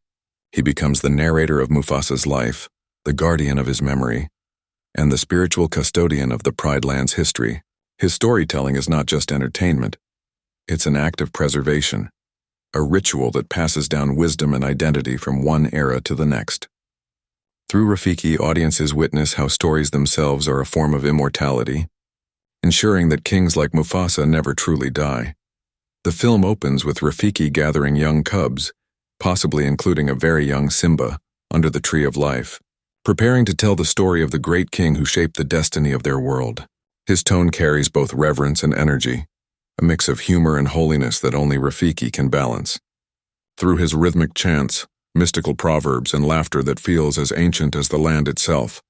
He becomes the narrator of Mufasa's life, the guardian of his memory, and the spiritual custodian of the Pride Lands history. His storytelling is not just entertainment. It's an act of preservation, a ritual that passes down wisdom and identity from one era to the next. Through Rafiki, audiences witness how stories themselves are a form of immortality, ensuring that kings like Mufasa never truly die. The film opens with Rafiki gathering young cubs, possibly including a very young Simba, under the Tree of Life, preparing to tell the story of the great king who shaped the destiny of their world. His tone carries both reverence and energy, a mix of humor and holiness that only Rafiki can balance. Through his rhythmic chants, mystical proverbs, and laughter that feels as ancient as the land itself.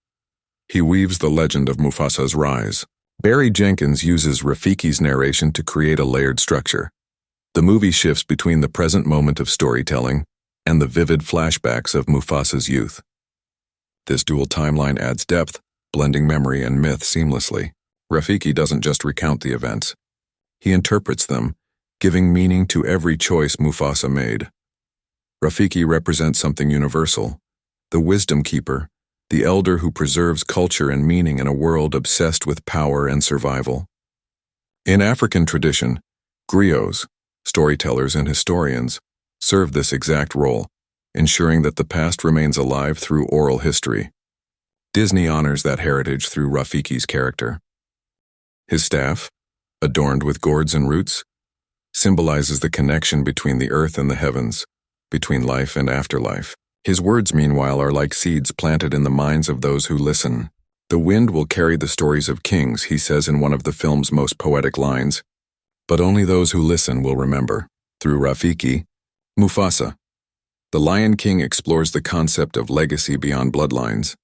He weaves the legend of Mufasa's rise. Barry Jenkins uses Rafiki's narration to create a layered structure. The movie shifts between the present moment of storytelling and the vivid flashbacks of Mufasa's youth. This dual timeline adds depth, blending memory and myth seamlessly. Rafiki doesn't just recount the events. He interprets them, giving meaning to every choice Mufasa made. Rafiki represents something universal, the wisdom keeper, the elder who preserves culture and meaning in a world obsessed with power and survival. In African tradition, griots, storytellers and historians, serve this exact role, ensuring that the past remains alive through oral history. Disney honors that heritage through Rafiki's character. His staff, adorned with gourds and roots, symbolizes the connection between the earth and the heavens, between life and afterlife. His words, meanwhile, are like seeds planted in the minds of those who listen. The wind will carry the stories of kings, he says in one of the film's most poetic lines, but only those who listen will remember. Through Rafiki, Mufasa, the Lion King explores the concept of legacy beyond bloodlines.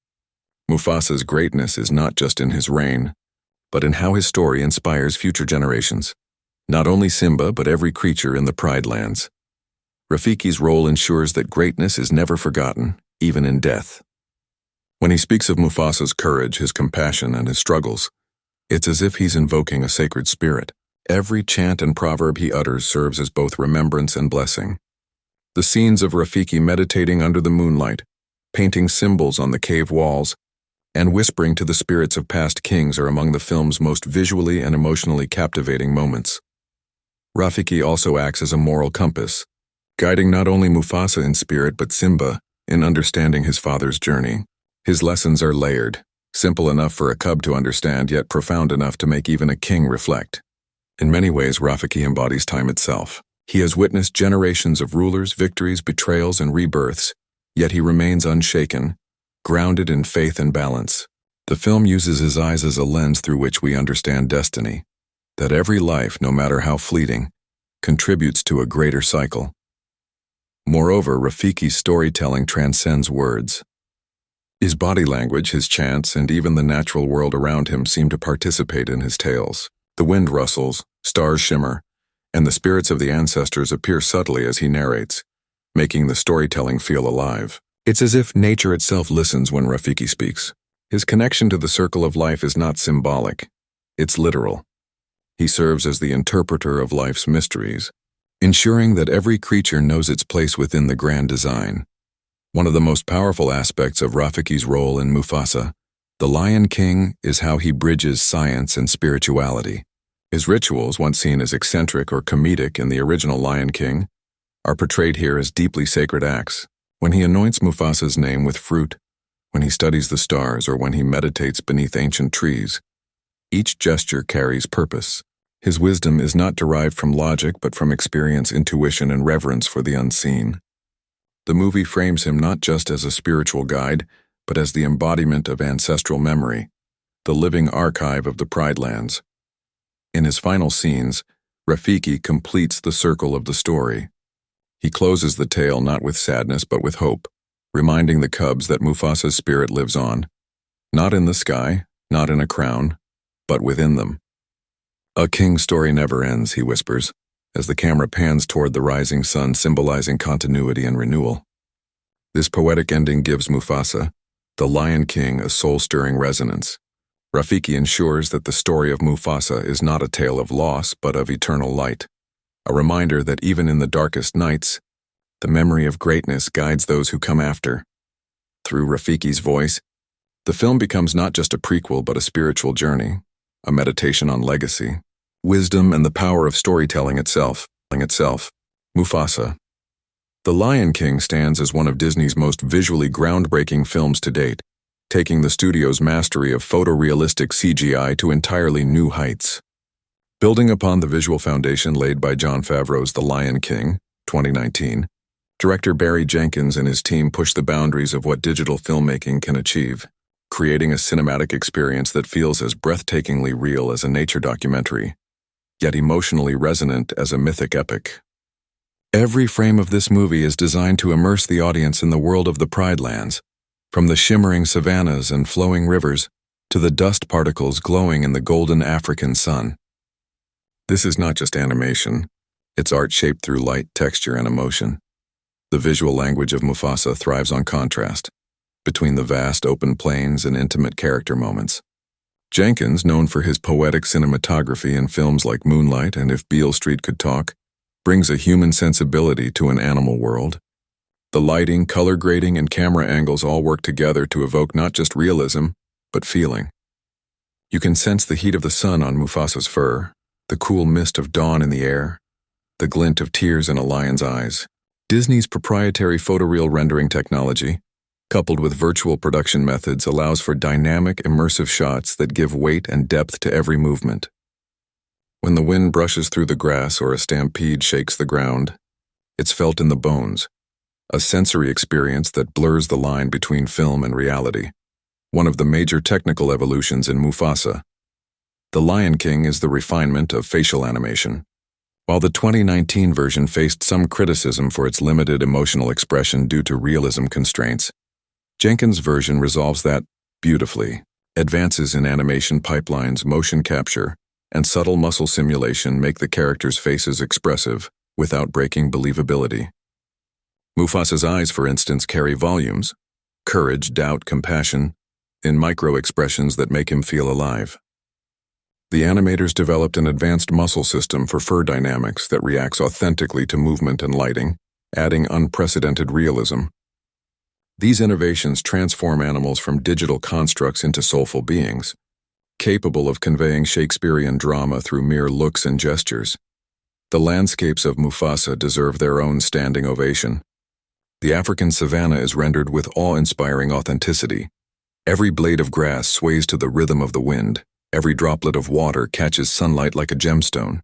Mufasa's greatness is not just in his reign, but in how his story inspires future generations. Not only Simba, but every creature in the Pride Lands. Rafiki's role ensures that greatness is never forgotten, even in death. When he speaks of Mufasa's courage, his compassion, and his struggles, it's as if he's invoking a sacred spirit. Every chant and proverb he utters serves as both remembrance and blessing. The scenes of Rafiki meditating under the moonlight, painting symbols on the cave walls, and whispering to the spirits of past kings are among the film's most visually and emotionally captivating moments. Rafiki also acts as a moral compass, guiding not only Mufasa in spirit but Simba in understanding his father's journey. His lessons are layered, simple enough for a cub to understand, yet profound enough to make even a king reflect. In many ways, Rafiki embodies time itself. He has witnessed generations of rulers, victories, betrayals, and rebirths, yet he remains unshaken, grounded in faith and balance. The film uses his eyes as a lens through which we understand destiny, that every life, no matter how fleeting, contributes to a greater cycle. Moreover, Rafiki's storytelling transcends words. His body language, his chants, and even the natural world around him seem to participate in his tales. The wind rustles, stars shimmer, and the spirits of the ancestors appear subtly as he narrates, making the storytelling feel alive. It's as if nature itself listens when Rafiki speaks. His connection to the circle of life is not symbolic, it's literal. He serves as the interpreter of life's mysteries, ensuring that every creature knows its place within the grand design. One of the most powerful aspects of Rafiki's role in Mufasa, the Lion King, is how he bridges science and spirituality. His rituals, once seen as eccentric or comedic in the original Lion King, are portrayed here as deeply sacred acts. When he anoints Mufasa's name with fruit, when he studies the stars, or when he meditates beneath ancient trees, each gesture carries purpose. His wisdom is not derived from logic but from experience, intuition, and reverence for the unseen. The movie frames him not just as a spiritual guide, but as the embodiment of ancestral memory, the living archive of the Pride Lands. In his final scenes, Rafiki completes the circle of the story. He closes the tale not with sadness but with hope, reminding the cubs that Mufasa's spirit lives on, not in the sky, not in a crown, but within them. A king's story never ends, he whispers, as the camera pans toward the rising sun, symbolizing continuity and renewal. This poetic ending gives Mufasa, the Lion King, a soul-stirring resonance. Rafiki ensures that the story of Mufasa is not a tale of loss but of eternal light, a reminder that even in the darkest nights, the memory of greatness guides those who come after. Through Rafiki's voice, the film becomes not just a prequel but a spiritual journey, a meditation on legacy, wisdom, and the power of storytelling itself. Mufasa, The Lion King stands as one of Disney's most visually groundbreaking films to date, taking the studio's mastery of photorealistic CGI to entirely new heights. Building upon the visual foundation laid by Jon Favreau's The Lion King, 2019, director Barry Jenkins and his team push the boundaries of what digital filmmaking can achieve, creating a cinematic experience that feels as breathtakingly real as a nature documentary, yet emotionally resonant as a mythic epic. Every frame of this movie is designed to immerse the audience in the world of the Pride Lands, from the shimmering savannas and flowing rivers to the dust particles glowing in the golden African sun. This is not just animation, it's art shaped through light, texture, and emotion. The visual language of Mufasa thrives on contrast, between the vast open plains and intimate character moments. Jenkins, known for his poetic cinematography in films like Moonlight and If Beale Street Could Talk, brings a human sensibility to an animal world. The lighting, color grading, and camera angles all work together to evoke not just realism, but feeling. You can sense the heat of the sun on Mufasa's fur, the cool mist of dawn in the air, the glint of tears in a lion's eyes. Disney's proprietary photoreal rendering technology, coupled with virtual production methods, allows for dynamic, immersive shots that give weight and depth to every movement. When the wind brushes through the grass or a stampede shakes the ground, it's felt in the bones, a sensory experience that blurs the line between film and reality. One of the major technical evolutions in Mufasa, The Lion King, is the refinement of facial animation. While the 2019 version faced some criticism for its limited emotional expression due to realism constraints, Jenkins' version resolves that beautifully. Advances in animation pipelines, motion capture, and subtle muscle simulation make the characters' faces expressive without breaking believability. Mufasa's eyes, for instance, carry volumes, courage, doubt, compassion, in micro-expressions that make him feel alive. The animators developed an advanced muscle system for fur dynamics that reacts authentically to movement and lighting, adding unprecedented realism. These innovations transform animals from digital constructs into soulful beings, capable of conveying Shakespearean drama through mere looks and gestures. The landscapes of Mufasa deserve their own standing ovation. The African savanna is rendered with awe-inspiring authenticity. Every blade of grass sways to the rhythm of the wind. Every droplet of water catches sunlight like a gemstone.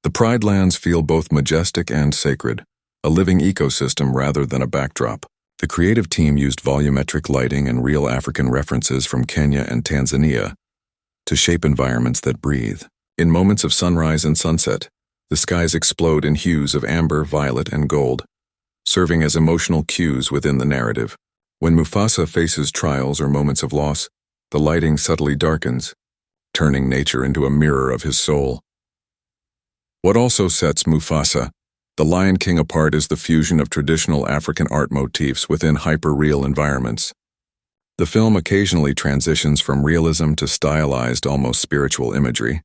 The Pride Lands feel both majestic and sacred, a living ecosystem rather than a backdrop. The creative team used volumetric lighting and real African references from Kenya and Tanzania to shape environments that breathe. In moments of sunrise and sunset, the skies explode in hues of amber, violet, and gold, serving as emotional cues within the narrative. When Mufasa faces trials or moments of loss, the lighting subtly darkens, turning nature into a mirror of his soul. What also sets Mufasa, the Lion King, apart is the fusion of traditional African art motifs within hyper-real environments. The film occasionally transitions from realism to stylized, almost spiritual imagery,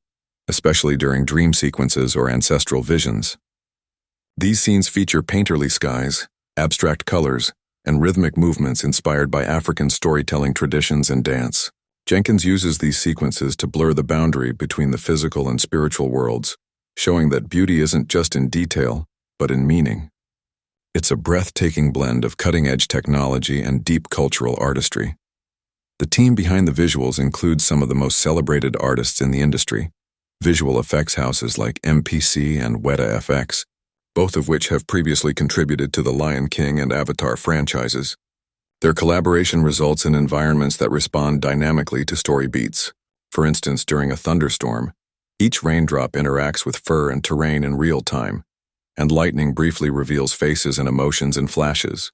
especially during dream sequences or ancestral visions. These scenes feature painterly skies, abstract colors, and rhythmic movements inspired by African storytelling traditions and dance. Jenkins uses these sequences to blur the boundary between the physical and spiritual worlds, showing that beauty isn't just in detail, but in meaning. It's a breathtaking blend of cutting-edge technology and deep cultural artistry. The team behind the visuals includes some of the most celebrated artists in the industry, visual effects houses like MPC and Weta FX, both of which have previously contributed to the Lion King and Avatar franchises. Their collaboration results in environments that respond dynamically to story beats. For instance, during a thunderstorm, each raindrop interacts with fur and terrain in real time, and lightning briefly reveals faces and emotions in flashes,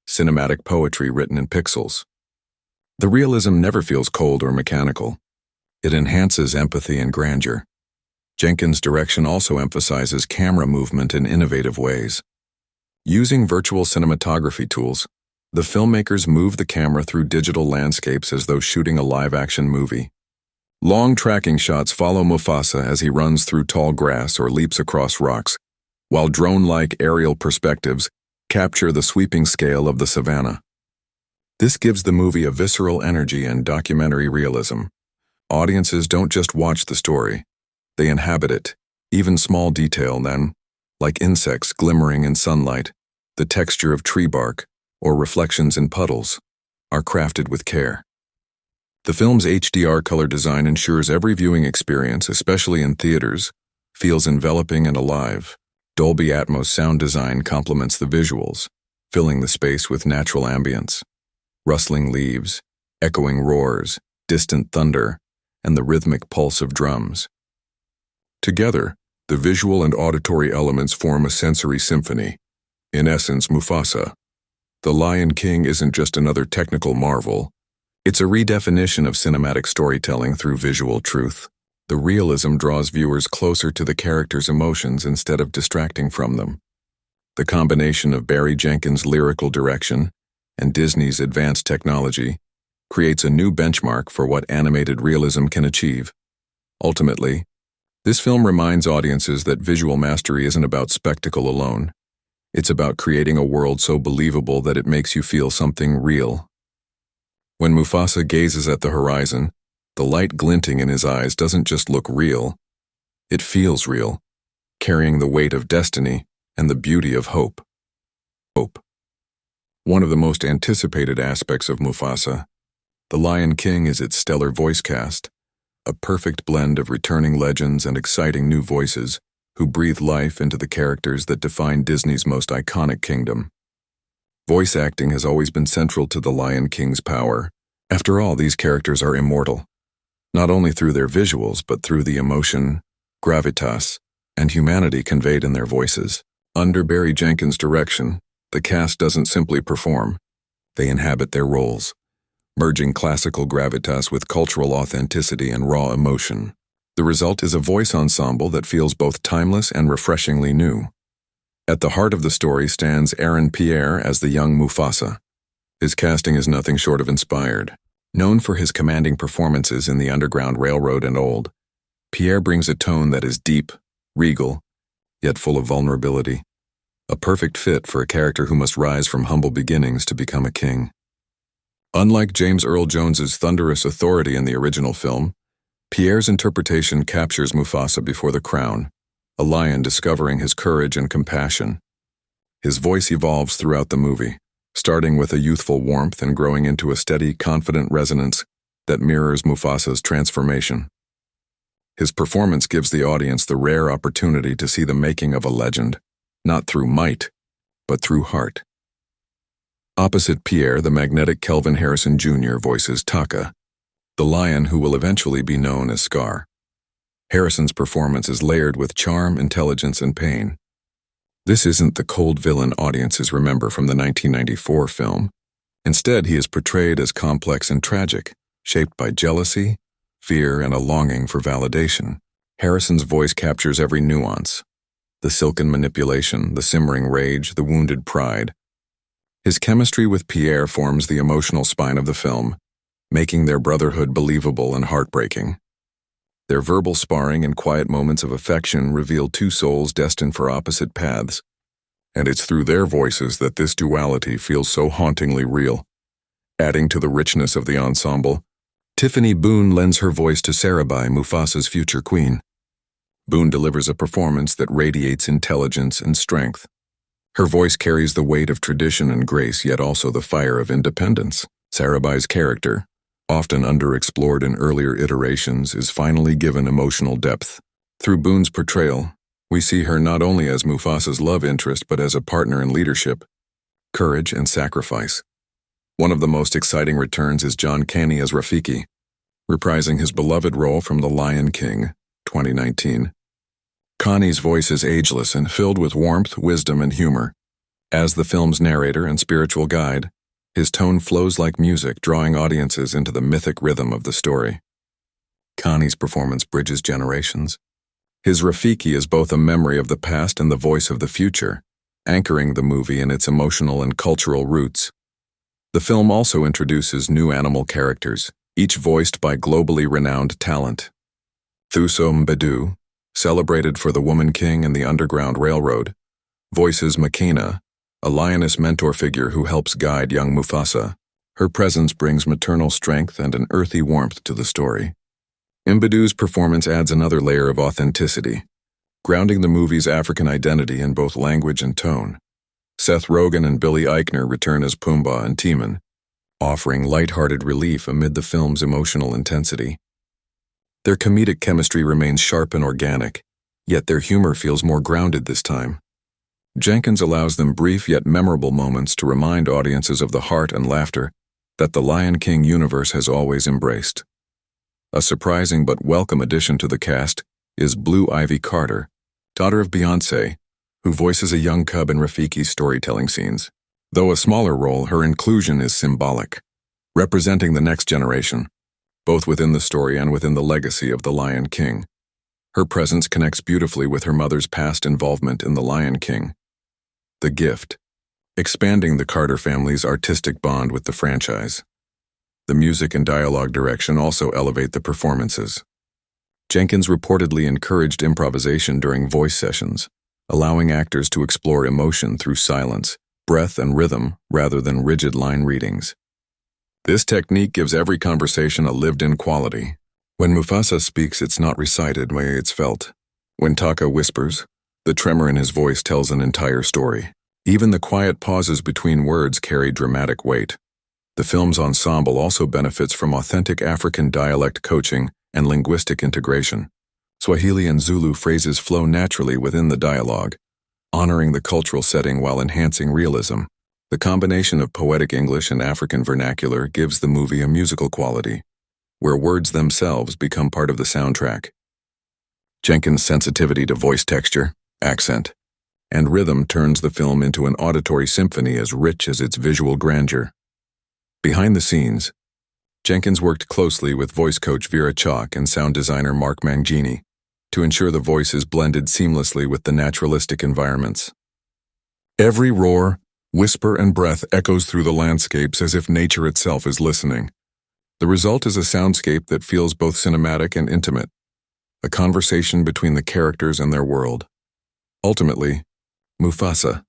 cinematic poetry written in pixels. The realism never feels cold or mechanical. It enhances empathy and grandeur. Jenkins' direction also emphasizes camera movement in innovative ways. Using virtual cinematography tools, the filmmakers move the camera through digital landscapes as though shooting a live-action movie. Long tracking shots follow Mufasa as he runs through tall grass or leaps across rocks, while drone-like aerial perspectives capture the sweeping scale of the savanna. This gives the movie a visceral energy and documentary realism. Audiences don't just watch the story, they inhabit it. Even small detail then, like insects glimmering in sunlight, the texture of tree bark, or reflections in puddles, are crafted with care. The film's HDR color design ensures every viewing experience, especially in theaters, feels enveloping and alive. Dolby Atmos sound design complements the visuals, filling the space with natural ambience. Rustling leaves, echoing roars, distant thunder, and the rhythmic pulse of drums. Together, The visual and auditory elements form a sensory symphony. In essence, Mufasa, The Lion King isn't just another technical marvel. It's a redefinition of cinematic storytelling through visual truth. The realism draws viewers closer to the characters' emotions instead of distracting from them. The combination of Barry Jenkins' lyrical direction and Disney's advanced technology creates a new benchmark for what animated realism can achieve. Ultimately, this film reminds audiences that visual mastery isn't about spectacle alone. It's about creating a world so believable that it makes you feel something real. When Mufasa gazes at the horizon, the light glinting in his eyes doesn't just look real, it feels real, carrying the weight of destiny and the beauty of hope. Hope. One of the most anticipated aspects of Mufasa, The Lion King, is its stellar voice cast, a perfect blend of returning legends and exciting new voices who breathe life into the characters that define Disney's most iconic kingdom. Voice acting has always been central to The Lion King's power. After all, these characters are immortal, not only through their visuals but through the emotion, gravitas, and humanity conveyed in their voices. Under Barry Jenkins' direction, the cast doesn't simply perform, they inhabit their roles, merging classical gravitas with cultural authenticity and raw emotion. The result is a voice ensemble that feels both timeless and refreshingly new. At the heart of the story stands Aaron Pierre as the young Mufasa. His casting is nothing short of inspired. Known for his commanding performances in The Underground Railroad and Old, Pierre brings a tone that is deep, regal, yet full of vulnerability. A perfect fit for a character who must rise from humble beginnings to become a king. Unlike James Earl Jones's thunderous authority in the original film, Pierre's interpretation captures Mufasa before the crown, a lion discovering his courage and compassion. His voice evolves throughout the movie, starting with a youthful warmth and growing into a steady, confident resonance that mirrors Mufasa's transformation. His performance gives the audience the rare opportunity to see the making of a legend, not through might, but through heart. Opposite Pierre, the magnetic Kelvin Harrison Jr. voices Taka, the lion who will eventually be known as Scar. Harrison's performance is layered with charm, intelligence, and pain. This isn't the cold villain audiences remember from the 1994 film. Instead, he is portrayed as complex and tragic, shaped by jealousy, fear, and a longing for validation. Harrison's voice captures every nuance: the silken manipulation, the simmering rage, the wounded pride. His chemistry with Pierre forms the emotional spine of the film, making their brotherhood believable and heartbreaking. Their verbal sparring and quiet moments of affection reveal two souls destined for opposite paths, and it's through their voices that this duality feels so hauntingly real. Adding to the richness of the ensemble, Tiffany Boone lends her voice to Sarabai, Mufasa's future queen. Boone delivers a performance that radiates intelligence and strength. Her voice carries the weight of tradition and grace, yet also the fire of independence. Sarabai's character, often underexplored in earlier iterations, is finally given emotional depth. Through Boone's portrayal, we see her not only as Mufasa's love interest but as a partner in leadership, courage, and sacrifice. One of the most exciting returns is John Caney as Rafiki, reprising his beloved role from The Lion King, 2019. Connie's voice is ageless and filled with warmth, wisdom, and humor. As the film's narrator and spiritual guide, his tone flows like music, drawing audiences into the mythic rhythm of the story. Connie's performance bridges generations. His Rafiki is both a memory of the past and the voice of the future, anchoring the movie in its emotional and cultural roots. The film also introduces new animal characters, each voiced by globally renowned talent. Thuso Mbedu, celebrated for The Woman King and The Underground Railroad, voices Makena, a lioness mentor figure who helps guide young Mufasa. Her presence brings maternal strength and an earthy warmth to the story. Mbedu's performance adds another layer of authenticity, grounding the movie's African identity in both language and tone. Seth Rogen and Billy Eichner return as Pumbaa and Timon, offering light-hearted relief amid the film's emotional intensity. Their comedic chemistry remains sharp and organic, yet their humor feels more grounded this time. Jenkins allows them brief yet memorable moments to remind audiences of the heart and laughter that the Lion King universe has always embraced. A surprising but welcome addition to the cast is Blue Ivy Carter, daughter of Beyoncé, who voices a young cub in Rafiki's storytelling scenes. Though a smaller role, her inclusion is symbolic, representing the next generation, both within the story and within the legacy of The Lion King. Her presence connects beautifully with her mother's past involvement in The Lion King. The Gift, expanding the Carter family's artistic bond with the franchise. The music and dialogue direction also elevate the performances. Jenkins reportedly encouraged improvisation during voice sessions, allowing actors to explore emotion through silence, breath, and rhythm rather than rigid line readings. This technique gives every conversation a lived-in quality. When Mufasa speaks, it's not recited, it's felt. When Taka whispers, the tremor in his voice tells an entire story. Even the quiet pauses between words carry dramatic weight. The film's ensemble also benefits from authentic African dialect coaching and linguistic integration. Swahili and Zulu phrases flow naturally within the dialogue, honoring the cultural setting while enhancing realism. The combination of poetic English and African vernacular gives the movie a musical quality, where words themselves become part of the soundtrack. Jenkins' sensitivity to voice texture, accent, and rhythm turns the film into an auditory symphony as rich as its visual grandeur. Behind the scenes, Jenkins worked closely with voice coach Vera Chalk and sound designer Mark Mangini to ensure the voices blended seamlessly with the naturalistic environments. Every roar, whisper, and breath echoes through the landscapes as if nature itself is listening. The result is a soundscape that feels both cinematic and intimate, a conversation between the characters and their world. Ultimately, Mufasa,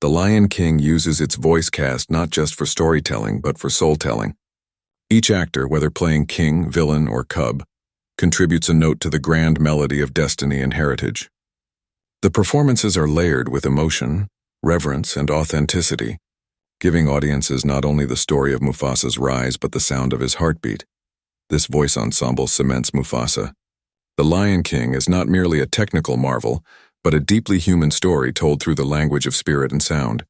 The Lion King, uses its voice cast not just for storytelling but for soul-telling. Each actor, whether playing king, villain, or cub, contributes a note to the grand melody of destiny and heritage. The performances are layered with emotion, reverence, and authenticity, giving audiences not only the story of Mufasa's rise but the sound of his heartbeat. This voice ensemble cements Mufasa. The Lion King is not merely a technical marvel, but a deeply human story told through the language of spirit and sound,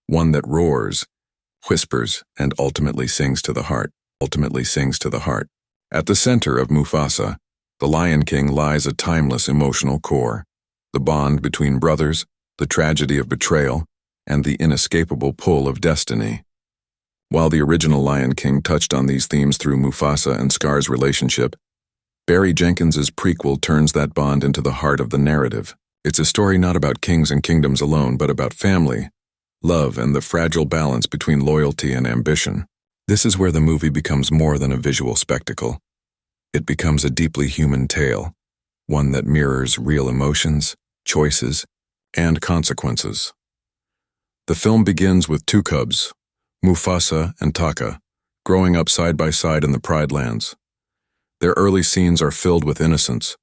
one that roars, whispers, and ultimately sings to the heart. At the center of Mufasa, The Lion King, lies a timeless emotional core, the bond between brothers, the tragedy of betrayal, and the inescapable pull of destiny. While the original Lion King touched on these themes through Mufasa and Scar's relationship, Barry Jenkins's prequel turns that bond into the heart of the narrative. It's a story not about kings and kingdoms alone, but about family, love, and the fragile balance between loyalty and ambition. This is where the movie becomes more than a visual spectacle. It becomes a deeply human tale, one that mirrors real emotions, choices, and consequences. The film begins with two cubs, Mufasa and Taka, growing up side by side in the Pride Lands. Their early scenes are filled with innocence,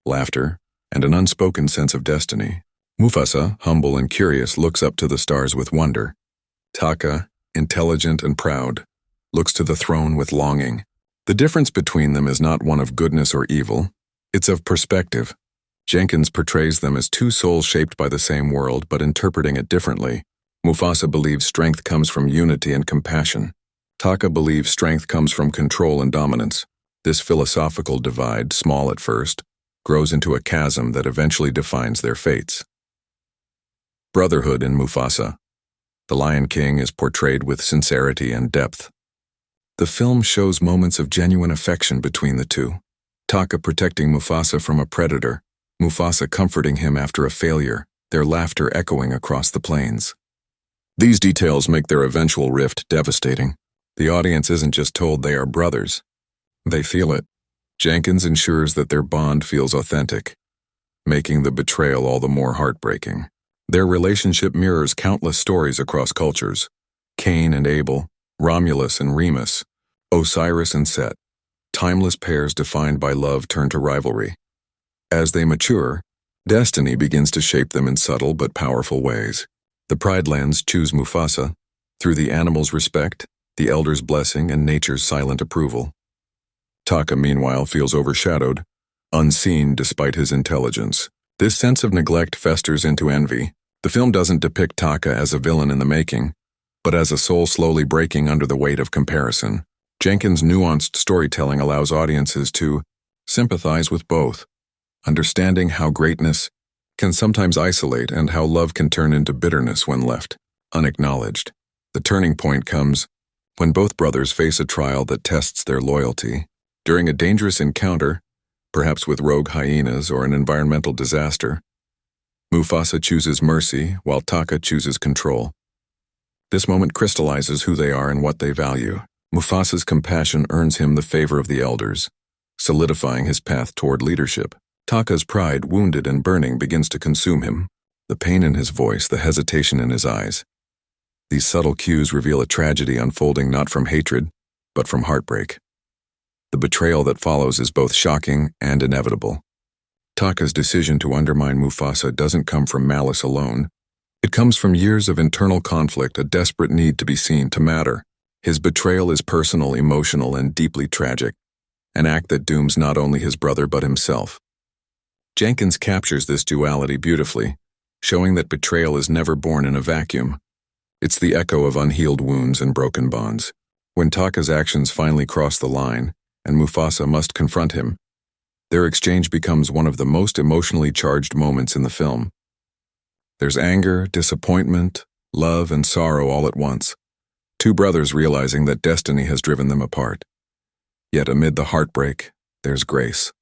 laughter, and an unspoken sense of destiny. Mufasa, humble and curious, looks up to the stars with wonder. Taka, intelligent and proud, looks to the throne with longing. The difference between them is not one of goodness or evil, it's of perspective. Jenkins portrays them as two souls shaped by the same world but interpreting it differently. Mufasa believes strength comes from unity and compassion. Taka believes strength comes from control and dominance. This philosophical divide, small at first, grows into a chasm that eventually defines their fates. Brotherhood in Mufasa. The Lion King is portrayed with sincerity and depth. The film shows moments of genuine affection between the two. Taka protecting Mufasa from a predator, Mufasa comforting him after a failure, their laughter echoing across the plains. These details make their eventual rift devastating. The audience isn't just told they are brothers. They feel it. Jenkins ensures that their bond feels authentic, making the betrayal all the more heartbreaking. Their relationship mirrors countless stories across cultures. Cain and Abel, Romulus and Remus, Osiris and Set. Timeless pairs defined by love turn to rivalry. As they mature, destiny begins to shape them in subtle but powerful ways. The Pride Lands choose Mufasa through the animals' respect, the elders' blessing, and nature's silent approval. Taka, meanwhile, feels overshadowed, unseen despite his intelligence. This sense of neglect festers into envy. The film doesn't depict Taka as a villain in the making, but as a soul slowly breaking under the weight of comparison. Jenkins' nuanced storytelling allows audiences to sympathize with both, understanding how greatness, can sometimes isolate, and how love can turn into bitterness when left unacknowledged. The turning point comes when both brothers face a trial that tests their loyalty. During a dangerous encounter, perhaps with rogue hyenas or an environmental disaster, Mufasa chooses mercy while Taka chooses control. This moment crystallizes who they are and what they value. Mufasa's compassion earns him the favor of the elders, solidifying his path toward leadership. Taka's pride, wounded and burning, begins to consume him. The pain in his voice, the hesitation in his eyes. These subtle cues reveal a tragedy unfolding not from hatred, but from heartbreak. The betrayal that follows is both shocking and inevitable. Taka's decision to undermine Mufasa doesn't come from malice alone. It comes from years of internal conflict, a desperate need to be seen, to matter. His betrayal is personal, emotional, and deeply tragic, an act that dooms not only his brother but himself. Jenkins captures this duality beautifully, showing that betrayal is never born in a vacuum. It's the echo of unhealed wounds and broken bonds. When Taka's actions finally cross the line, and Mufasa must confront him, their exchange becomes one of the most emotionally charged moments in the film. There's anger, disappointment, love, and sorrow all at once. Two brothers realizing that destiny has driven them apart. Yet amid the heartbreak, there's grace.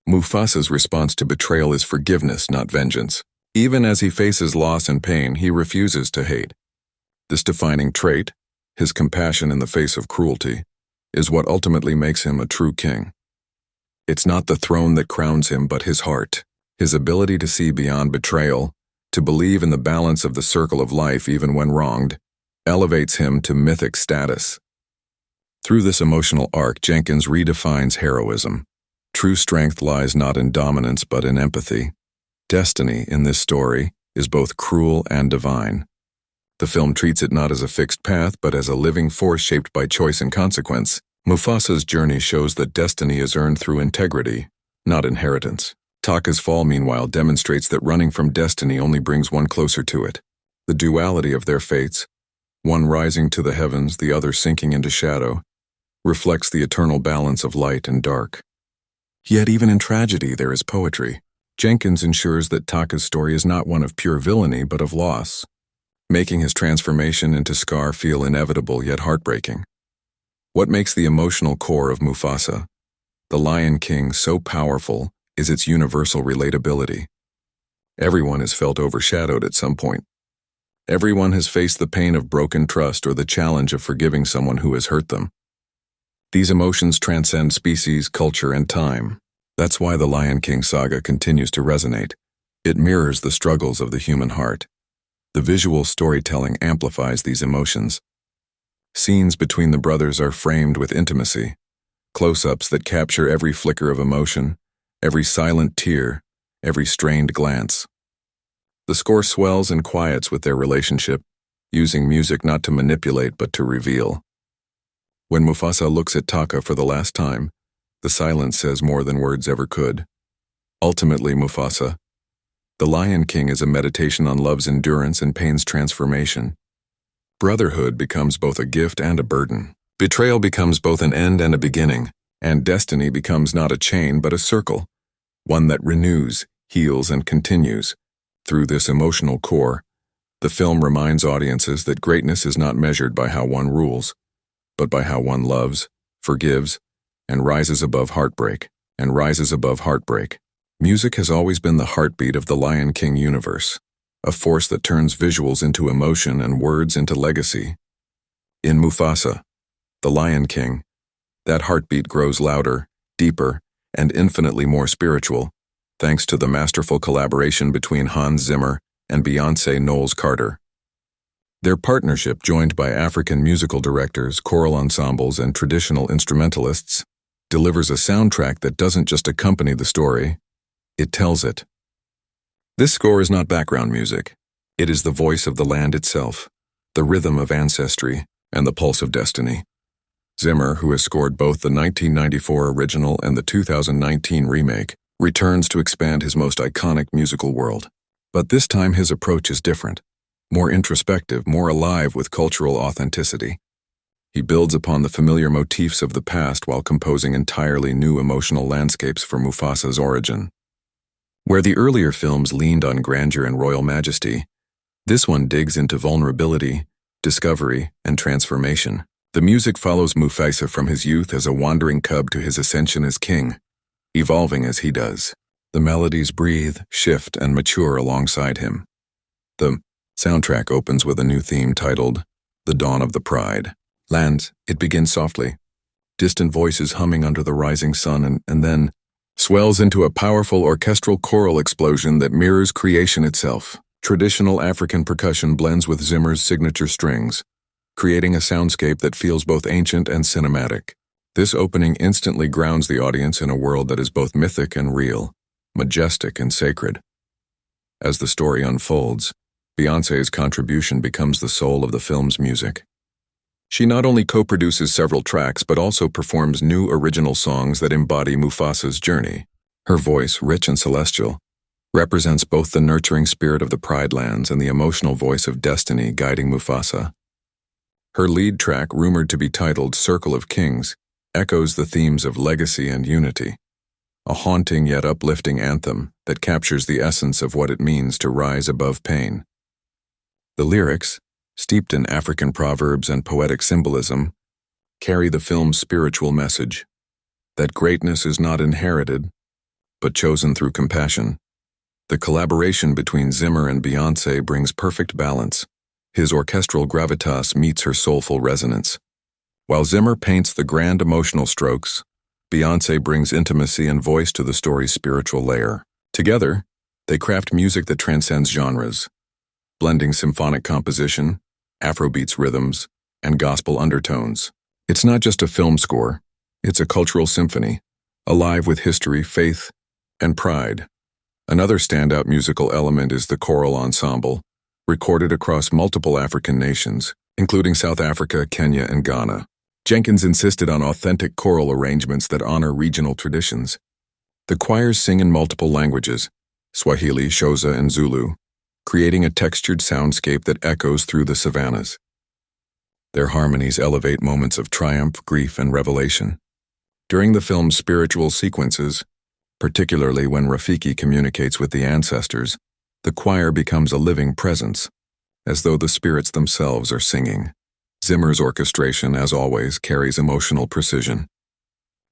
Mufasa's response to betrayal is forgiveness, not vengeance. Even as he faces loss and pain, he refuses to hate. This defining trait, his compassion in the face of cruelty, is what ultimately makes him a true king. It's not the throne that crowns him, but his heart, his ability to see beyond betrayal, to believe in the balance of the circle of life even when wronged, elevates him to mythic status. Through this emotional arc, Jenkins redefines heroism. True strength lies not in dominance but in empathy. Destiny, in this story, is both cruel and divine. The film treats it not as a fixed path but as a living force shaped by choice and consequence. Mufasa's journey shows that destiny is earned through integrity, not inheritance. Taka's fall, meanwhile, demonstrates that running from destiny only brings one closer to it. The duality of their fates, one rising to the heavens, the other sinking into shadow, reflects the eternal balance of light and dark. Yet even in tragedy there is poetry. Jenkins ensures that Taka's story is not one of pure villainy but of loss, making his transformation into Scar feel inevitable yet heartbreaking. What makes the emotional core of Mufasa, the Lion King, so powerful is its universal relatability. Everyone has felt overshadowed at some point. Everyone has faced the pain of broken trust or the challenge of forgiving someone who has hurt them. These emotions transcend species, culture, and time. That's why the Lion King saga continues to resonate. It mirrors the struggles of the human heart. The visual storytelling amplifies these emotions. Scenes between the brothers are framed with intimacy, close-ups that capture every flicker of emotion, every silent tear, every strained glance. The score swells and quiets with their relationship, using music not to manipulate but to reveal. When Mufasa looks at Taka for the last time, the silence says more than words ever could. Ultimately, Mufasa, the Lion King, is a meditation on love's endurance and pain's transformation. Brotherhood becomes both a gift and a burden. Betrayal becomes both an end and a beginning, and destiny becomes not a chain but a circle, one that renews, heals, and continues. Through this emotional core, the film reminds audiences that greatness is not measured by how one rules, but by how one loves, forgives, and rises above heartbreak. Music has always been the heartbeat of the Lion King universe, a force that turns visuals into emotion and words into legacy. In Mufasa, the Lion King, that heartbeat grows louder, deeper, and infinitely more spiritual, thanks to the masterful collaboration between Hans Zimmer and Beyoncé Knowles Carter. Their partnership, joined by African musical directors, choral ensembles, and traditional instrumentalists, delivers a soundtrack that doesn't just accompany the story, it tells it. This score is not background music. It is the voice of the land itself, the rhythm of ancestry, and the pulse of destiny. Zimmer, who has scored both the 1994 original and the 2019 remake, returns to expand his most iconic musical world. But this time his approach is different, more introspective, more alive with cultural authenticity. He builds upon the familiar motifs of the past while composing entirely new emotional landscapes for Mufasa's origin. Where the earlier films leaned on grandeur and royal majesty, this one digs into vulnerability, discovery, and transformation. The music follows Mufasa from his youth as a wandering cub to his ascension as king, evolving as he does. The melodies breathe, shift, and mature alongside him. The soundtrack opens with a new theme titled The Dawn of the Pride. It begins softly, distant voices humming under the rising sun, and then swells into a powerful orchestral choral explosion that mirrors creation itself. Traditional African percussion blends with Zimmer's signature strings, creating a soundscape that feels both ancient and cinematic. This opening instantly grounds the audience in a world that is both mythic and real, majestic and sacred. As the story unfolds, Beyoncé's contribution becomes the soul of the film's music. She not only co-produces several tracks but also performs new original songs that embody Mufasa's journey. Her voice, rich and celestial, represents both the nurturing spirit of the Pride Lands and the emotional voice of destiny guiding Mufasa. Her lead track, rumored to be titled Circle of Kings, echoes the themes of legacy and unity, a haunting yet uplifting anthem that captures the essence of what it means to rise above pain. The lyrics, steeped in African proverbs and poetic symbolism, carry the film's spiritual message that greatness is not inherited, but chosen through compassion. The collaboration between Zimmer and Beyoncé brings perfect balance. His orchestral gravitas meets her soulful resonance. While Zimmer paints the grand emotional strokes, Beyoncé brings intimacy and voice to the story's spiritual layer. Together, they craft music that transcends genres, blending symphonic composition, Afrobeats rhythms, and gospel undertones. It's not just a film score, it's a cultural symphony, alive with history, faith, and pride. Another standout musical element is the choral ensemble, recorded across multiple African nations, including South Africa, Kenya, and Ghana. Jenkins insisted on authentic choral arrangements that honor regional traditions. The choirs sing in multiple languages, Swahili, Xhosa, and Zulu, creating a textured soundscape that echoes through the savannas. Their harmonies elevate moments of triumph, grief, and revelation. During the film's spiritual sequences, particularly when Rafiki communicates with the ancestors, the choir becomes a living presence, as though the spirits themselves are singing. Zimmer's orchestration, as always, carries emotional precision.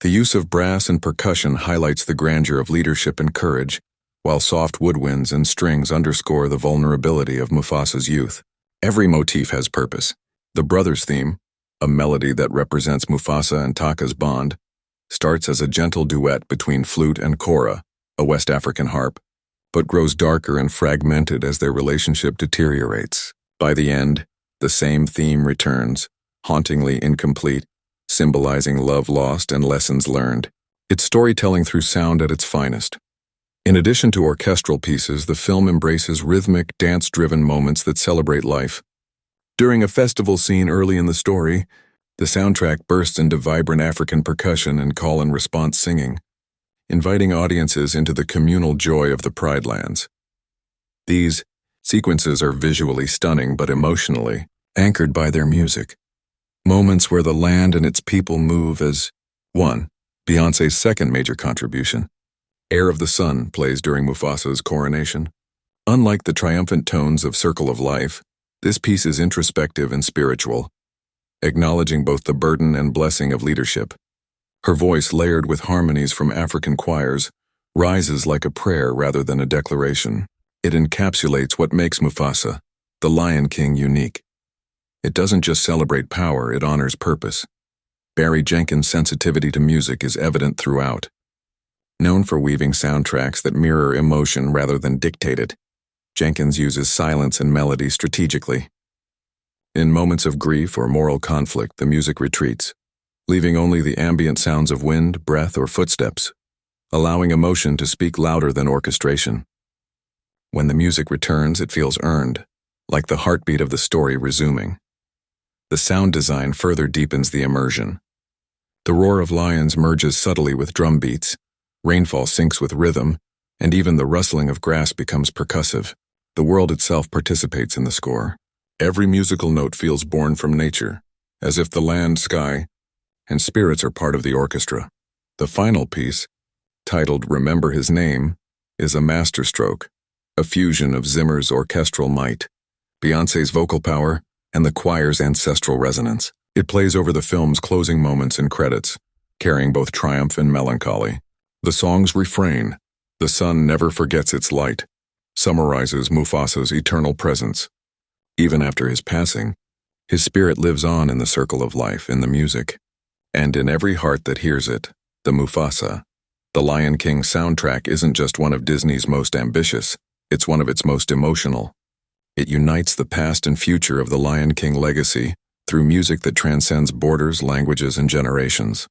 The use of brass and percussion highlights the grandeur of leadership and courage, while soft woodwinds and strings underscore the vulnerability of Mufasa's youth. Every motif has purpose. The brothers' theme, a melody that represents Mufasa and Taka's bond, starts as a gentle duet between flute and kora, a West African harp, but grows darker and fragmented as their relationship deteriorates. By the end, the same theme returns, hauntingly incomplete, symbolizing love lost and lessons learned. It's storytelling through sound at its finest. In addition to orchestral pieces, the film embraces rhythmic, dance-driven moments that celebrate life. During a festival scene early in the story, the soundtrack bursts into vibrant African percussion and call-and-response singing, inviting audiences into the communal joy of the Pride Lands. These sequences are visually stunning but emotionally anchored by their music. Moments where the land and its people move as one. Beyoncé's second major contribution, Heir of the Sun, plays during Mufasa's coronation. Unlike the triumphant tones of Circle of Life, this piece is introspective and spiritual, acknowledging both the burden and blessing of leadership. Her voice, layered with harmonies from African choirs, rises like a prayer rather than a declaration. It encapsulates what makes Mufasa, the Lion King, unique. It doesn't just celebrate power, it honors purpose. Barry Jenkins' sensitivity to music is evident throughout. Known for weaving soundtracks that mirror emotion rather than dictate it, Jenkins uses silence and melody strategically. In moments of grief or moral conflict, the music retreats, leaving only the ambient sounds of wind, breath, or footsteps, allowing emotion to speak louder than orchestration. When the music returns, it feels earned, like the heartbeat of the story resuming. The sound design further deepens the immersion. The roar of lions merges subtly with drum beats, rainfall syncs with rhythm, and even the rustling of grass becomes percussive. The world itself participates in the score. Every musical note feels born from nature, as if the land, sky, and spirits are part of the orchestra. The final piece, titled Remember His Name, is a masterstroke, a fusion of Zimmer's orchestral might, Beyoncé's vocal power, and the choir's ancestral resonance. It plays over the film's closing moments and credits, carrying both triumph and melancholy. The song's refrain, "The sun never forgets its light," summarizes Mufasa's eternal presence. Even after his passing, his spirit lives on in the circle of life, in the music, and in every heart that hears it. The Mufasa, the Lion King soundtrack isn't just one of Disney's most ambitious, it's one of its most emotional. It unites the past and future of the Lion King legacy through music that transcends borders, languages, and generations.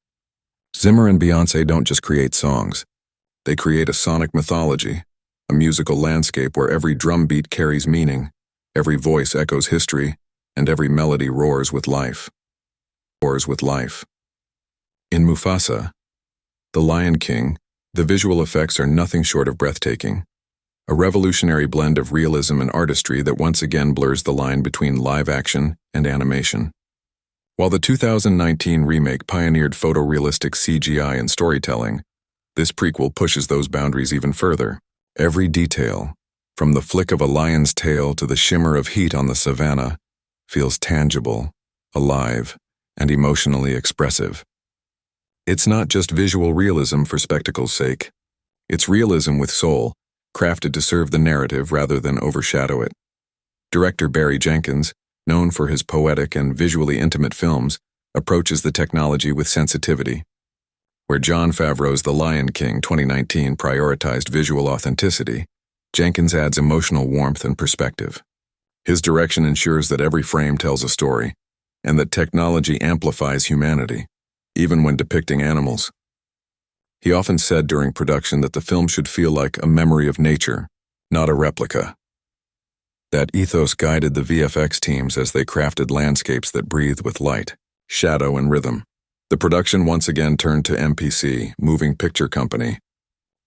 Zimmer and Beyoncé don't just create songs. They create a sonic mythology, a musical landscape where every drum beat carries meaning, every voice echoes history, and every melody roars with life. In Mufasa, the Lion King, the visual effects are nothing short of breathtaking. A revolutionary blend of realism and artistry that once again blurs the line between live action and animation. While the 2019 remake pioneered photorealistic CGI and storytelling, this prequel pushes those boundaries even further. Every detail, from the flick of a lion's tail to the shimmer of heat on the savannah, feels tangible, alive, and emotionally expressive. It's not just visual realism for spectacle's sake. It's realism with soul, crafted to serve the narrative rather than overshadow it. Director Barry Jenkins, known for his poetic and visually intimate films, approaches the technology with sensitivity. Where Jon Favreau's The Lion King 2019 prioritized visual authenticity, Jenkins adds emotional warmth and perspective. His direction ensures that every frame tells a story, and that technology amplifies humanity, even when depicting animals. He often said during production that the film should feel like a memory of nature, not a replica. That ethos guided the VFX teams as they crafted landscapes that breathed with light, shadow, and rhythm. The production once again turned to MPC, Moving Picture Company,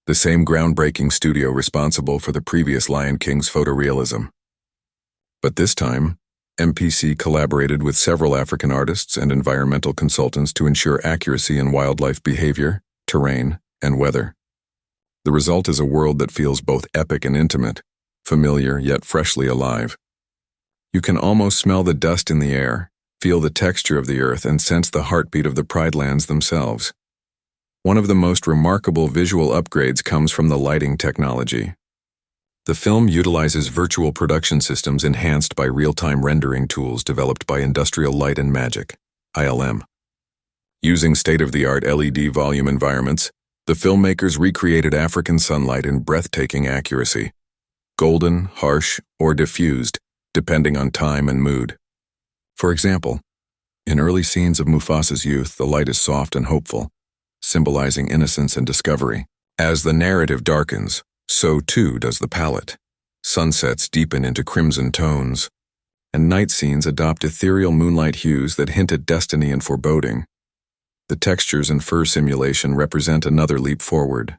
the same groundbreaking studio responsible for the previous Lion King's photorealism. But this time, MPC collaborated with several African artists and environmental consultants to ensure accuracy in wildlife behavior, terrain, and weather. The result is a world that feels both epic and intimate, familiar yet freshly alive. You can almost smell the dust in the air, feel the texture of the earth, and sense the heartbeat of the Pride Lands themselves. One of the most remarkable visual upgrades comes from the lighting technology. The film utilizes virtual production systems enhanced by real-time rendering tools developed by Industrial Light and Magic, ILM. Using state-of-the-art LED volume environments, the filmmakers recreated African sunlight in breathtaking accuracy, golden, harsh, or diffused, depending on time and mood. For example, in early scenes of Mufasa's youth, the light is soft and hopeful, symbolizing innocence and discovery. As the narrative darkens, so too does the palette. Sunsets deepen into crimson tones, and night scenes adopt ethereal moonlight hues that hint at destiny and foreboding. The textures and fur simulation represent another leap forward.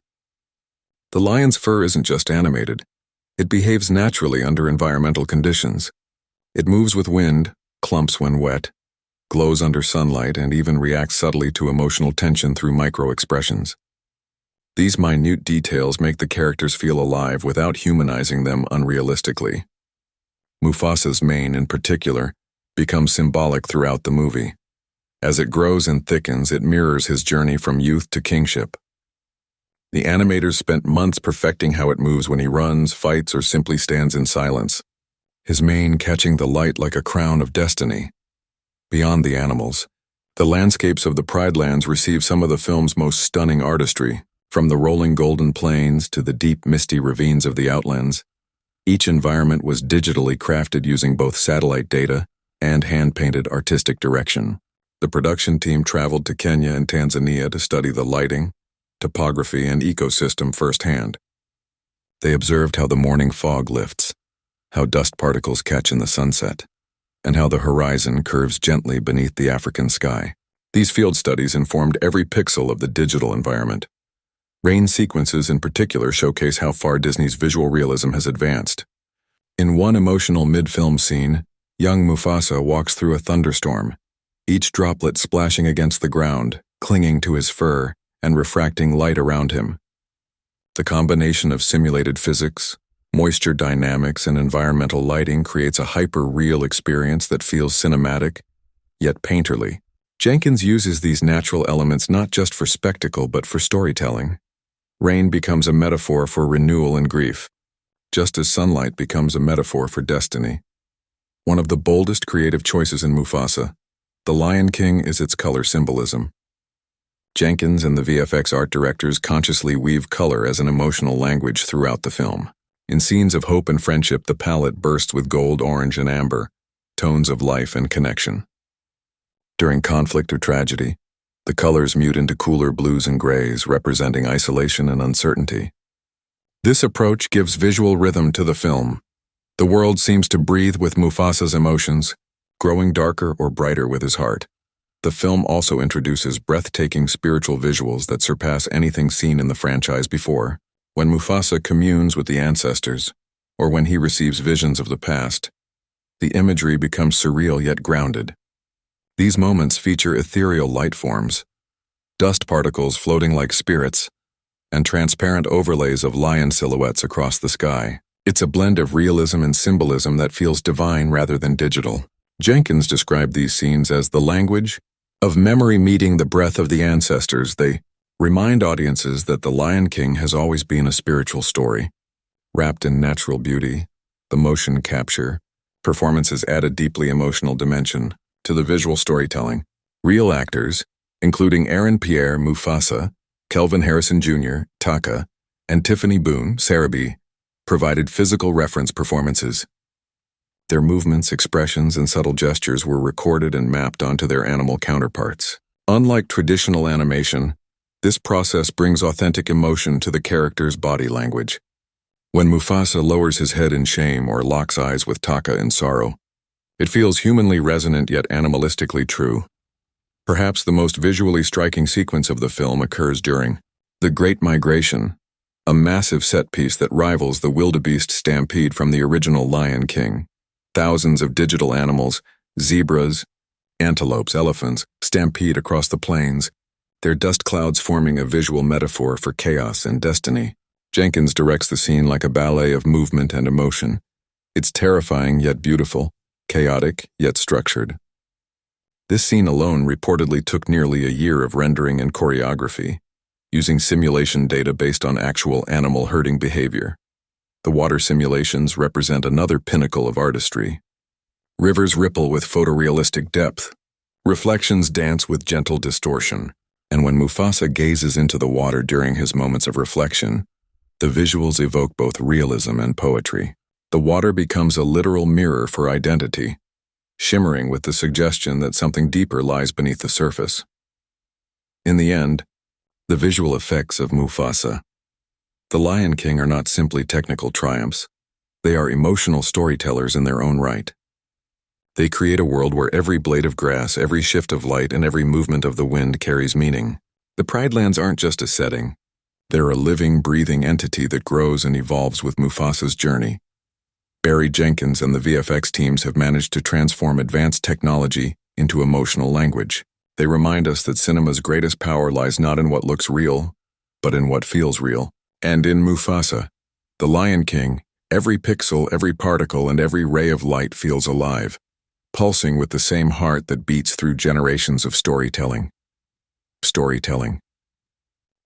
The lion's fur isn't just animated. It behaves naturally under environmental conditions. It moves with wind, clumps when wet, glows under sunlight, and even reacts subtly to emotional tension through micro-expressions. These minute details make the characters feel alive without humanizing them unrealistically. Mufasa's mane, in particular, becomes symbolic throughout the movie. As it grows and thickens, it mirrors his journey from youth to kingship. The animators spent months perfecting how it moves when he runs, fights, or simply stands in silence, his mane catching the light like a crown of destiny. Beyond the animals, the landscapes of the Pride Lands receive some of the film's most stunning artistry, from the rolling golden plains to the deep, misty ravines of the outlands. Each environment was digitally crafted using both satellite data and hand-painted artistic direction. The production team traveled to Kenya and Tanzania to study the lighting, topography, and ecosystem firsthand. They observed how the morning fog lifts, how dust particles catch in the sunset, and how the horizon curves gently beneath the African sky. These field studies informed every pixel of the digital environment. Rain sequences in particular showcase how far Disney's visual realism has advanced. In one emotional mid-film scene, young Mufasa walks through a thunderstorm, each droplet splashing against the ground, clinging to his fur, and refracting light around him. The combination of simulated physics, moisture dynamics, and environmental lighting creates a hyper-real experience that feels cinematic, yet painterly. Jenkins uses these natural elements not just for spectacle but for storytelling. Rain becomes a metaphor for renewal and grief, just as sunlight becomes a metaphor for destiny. One of the boldest creative choices in Mufasa, The Lion King, is its color symbolism. Jenkins and the VFX art directors consciously weave color as an emotional language throughout the film. In scenes of hope and friendship, the palette bursts with gold, orange, and amber, tones of life and connection. During conflict or tragedy, the colors mute into cooler blues and grays, representing isolation and uncertainty. This approach gives visual rhythm to the film. The world seems to breathe with Mufasa's emotions, growing darker or brighter with his heart. The film also introduces breathtaking spiritual visuals that surpass anything seen in the franchise before. When Mufasa communes with the ancestors, or when he receives visions of the past, the imagery becomes surreal yet grounded. These moments feature ethereal light forms, dust particles floating like spirits, and transparent overlays of lion silhouettes across the sky. It's a blend of realism and symbolism that feels divine rather than digital. Jenkins described these scenes as the language of memory meeting the breath of the ancestors. They remind audiences that The Lion King has always been a spiritual story, wrapped in natural beauty. The motion capture performances add a deeply emotional dimension to the visual storytelling. Real actors, including Aaron Pierre Mufasa, Kelvin Harrison Jr., Taka, and Tiffany Boone, Sarabi, provided physical reference performances. Their movements, expressions, and subtle gestures were recorded and mapped onto their animal counterparts. Unlike traditional animation, this process brings authentic emotion to the character's body language. When Mufasa lowers his head in shame or locks eyes with Taka in sorrow, it feels humanly resonant yet animalistically true. Perhaps the most visually striking sequence of the film occurs during The Great Migration, a massive set piece that rivals the wildebeest stampede from the original Lion King. Thousands of digital animals, zebras, antelopes, elephants, stampede across the plains, their dust clouds forming a visual metaphor for chaos and destiny. Jenkins directs the scene like a ballet of movement and emotion. It's terrifying yet beautiful, chaotic yet structured. This scene alone reportedly took nearly a year of rendering and choreography, using simulation data based on actual animal herding behavior. The water simulations represent another pinnacle of artistry. Rivers ripple with photorealistic depth. Reflections dance with gentle distortion. And when Mufasa gazes into the water during his moments of reflection, the visuals evoke both realism and poetry. The water becomes a literal mirror for identity, shimmering with the suggestion that something deeper lies beneath the surface. In the end, the visual effects of Mufasa, The Lion King, are not simply technical triumphs. They are emotional storytellers in their own right. They create a world where every blade of grass, every shift of light, and every movement of the wind carries meaning. The Pride Lands aren't just a setting. They're a living, breathing entity that grows and evolves with Mufasa's journey. Barry Jenkins and the VFX teams have managed to transform advanced technology into emotional language. They remind us that cinema's greatest power lies not in what looks real, but in what feels real. And in Mufasa, The Lion King, every pixel, every particle, and every ray of light feels alive, pulsing with the same heart that beats through generations of storytelling. Storytelling.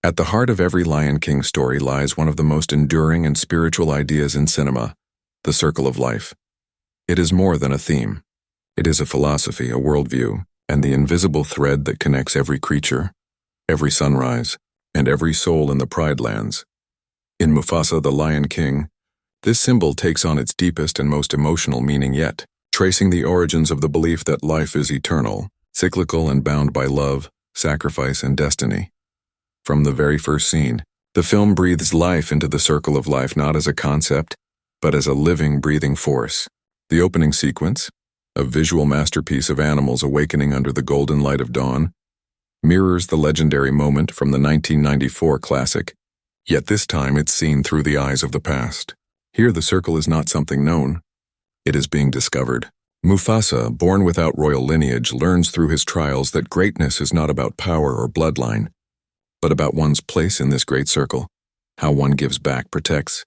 At the heart of every Lion King story lies one of the most enduring and spiritual ideas in cinema: the circle of life. It is more than a theme. It is a philosophy, a worldview, and the invisible thread that connects every creature, every sunrise, and every soul in the Pride Lands. In Mufasa, the Lion King, this symbol takes on its deepest and most emotional meaning yet, tracing the origins of the belief that life is eternal, cyclical, and bound by love, sacrifice, and destiny. From the very first scene, the film breathes life into the circle of life not as a concept, but as a living, breathing force. The opening sequence, a visual masterpiece of animals awakening under the golden light of dawn, mirrors the legendary moment from the 1994 classic, yet this time it's seen through the eyes of the past. Here the circle is not something known. It is being discovered. Mufasa, born without royal lineage, learns through his trials that greatness is not about power or bloodline, but about one's place in this great circle. how one gives back, protects,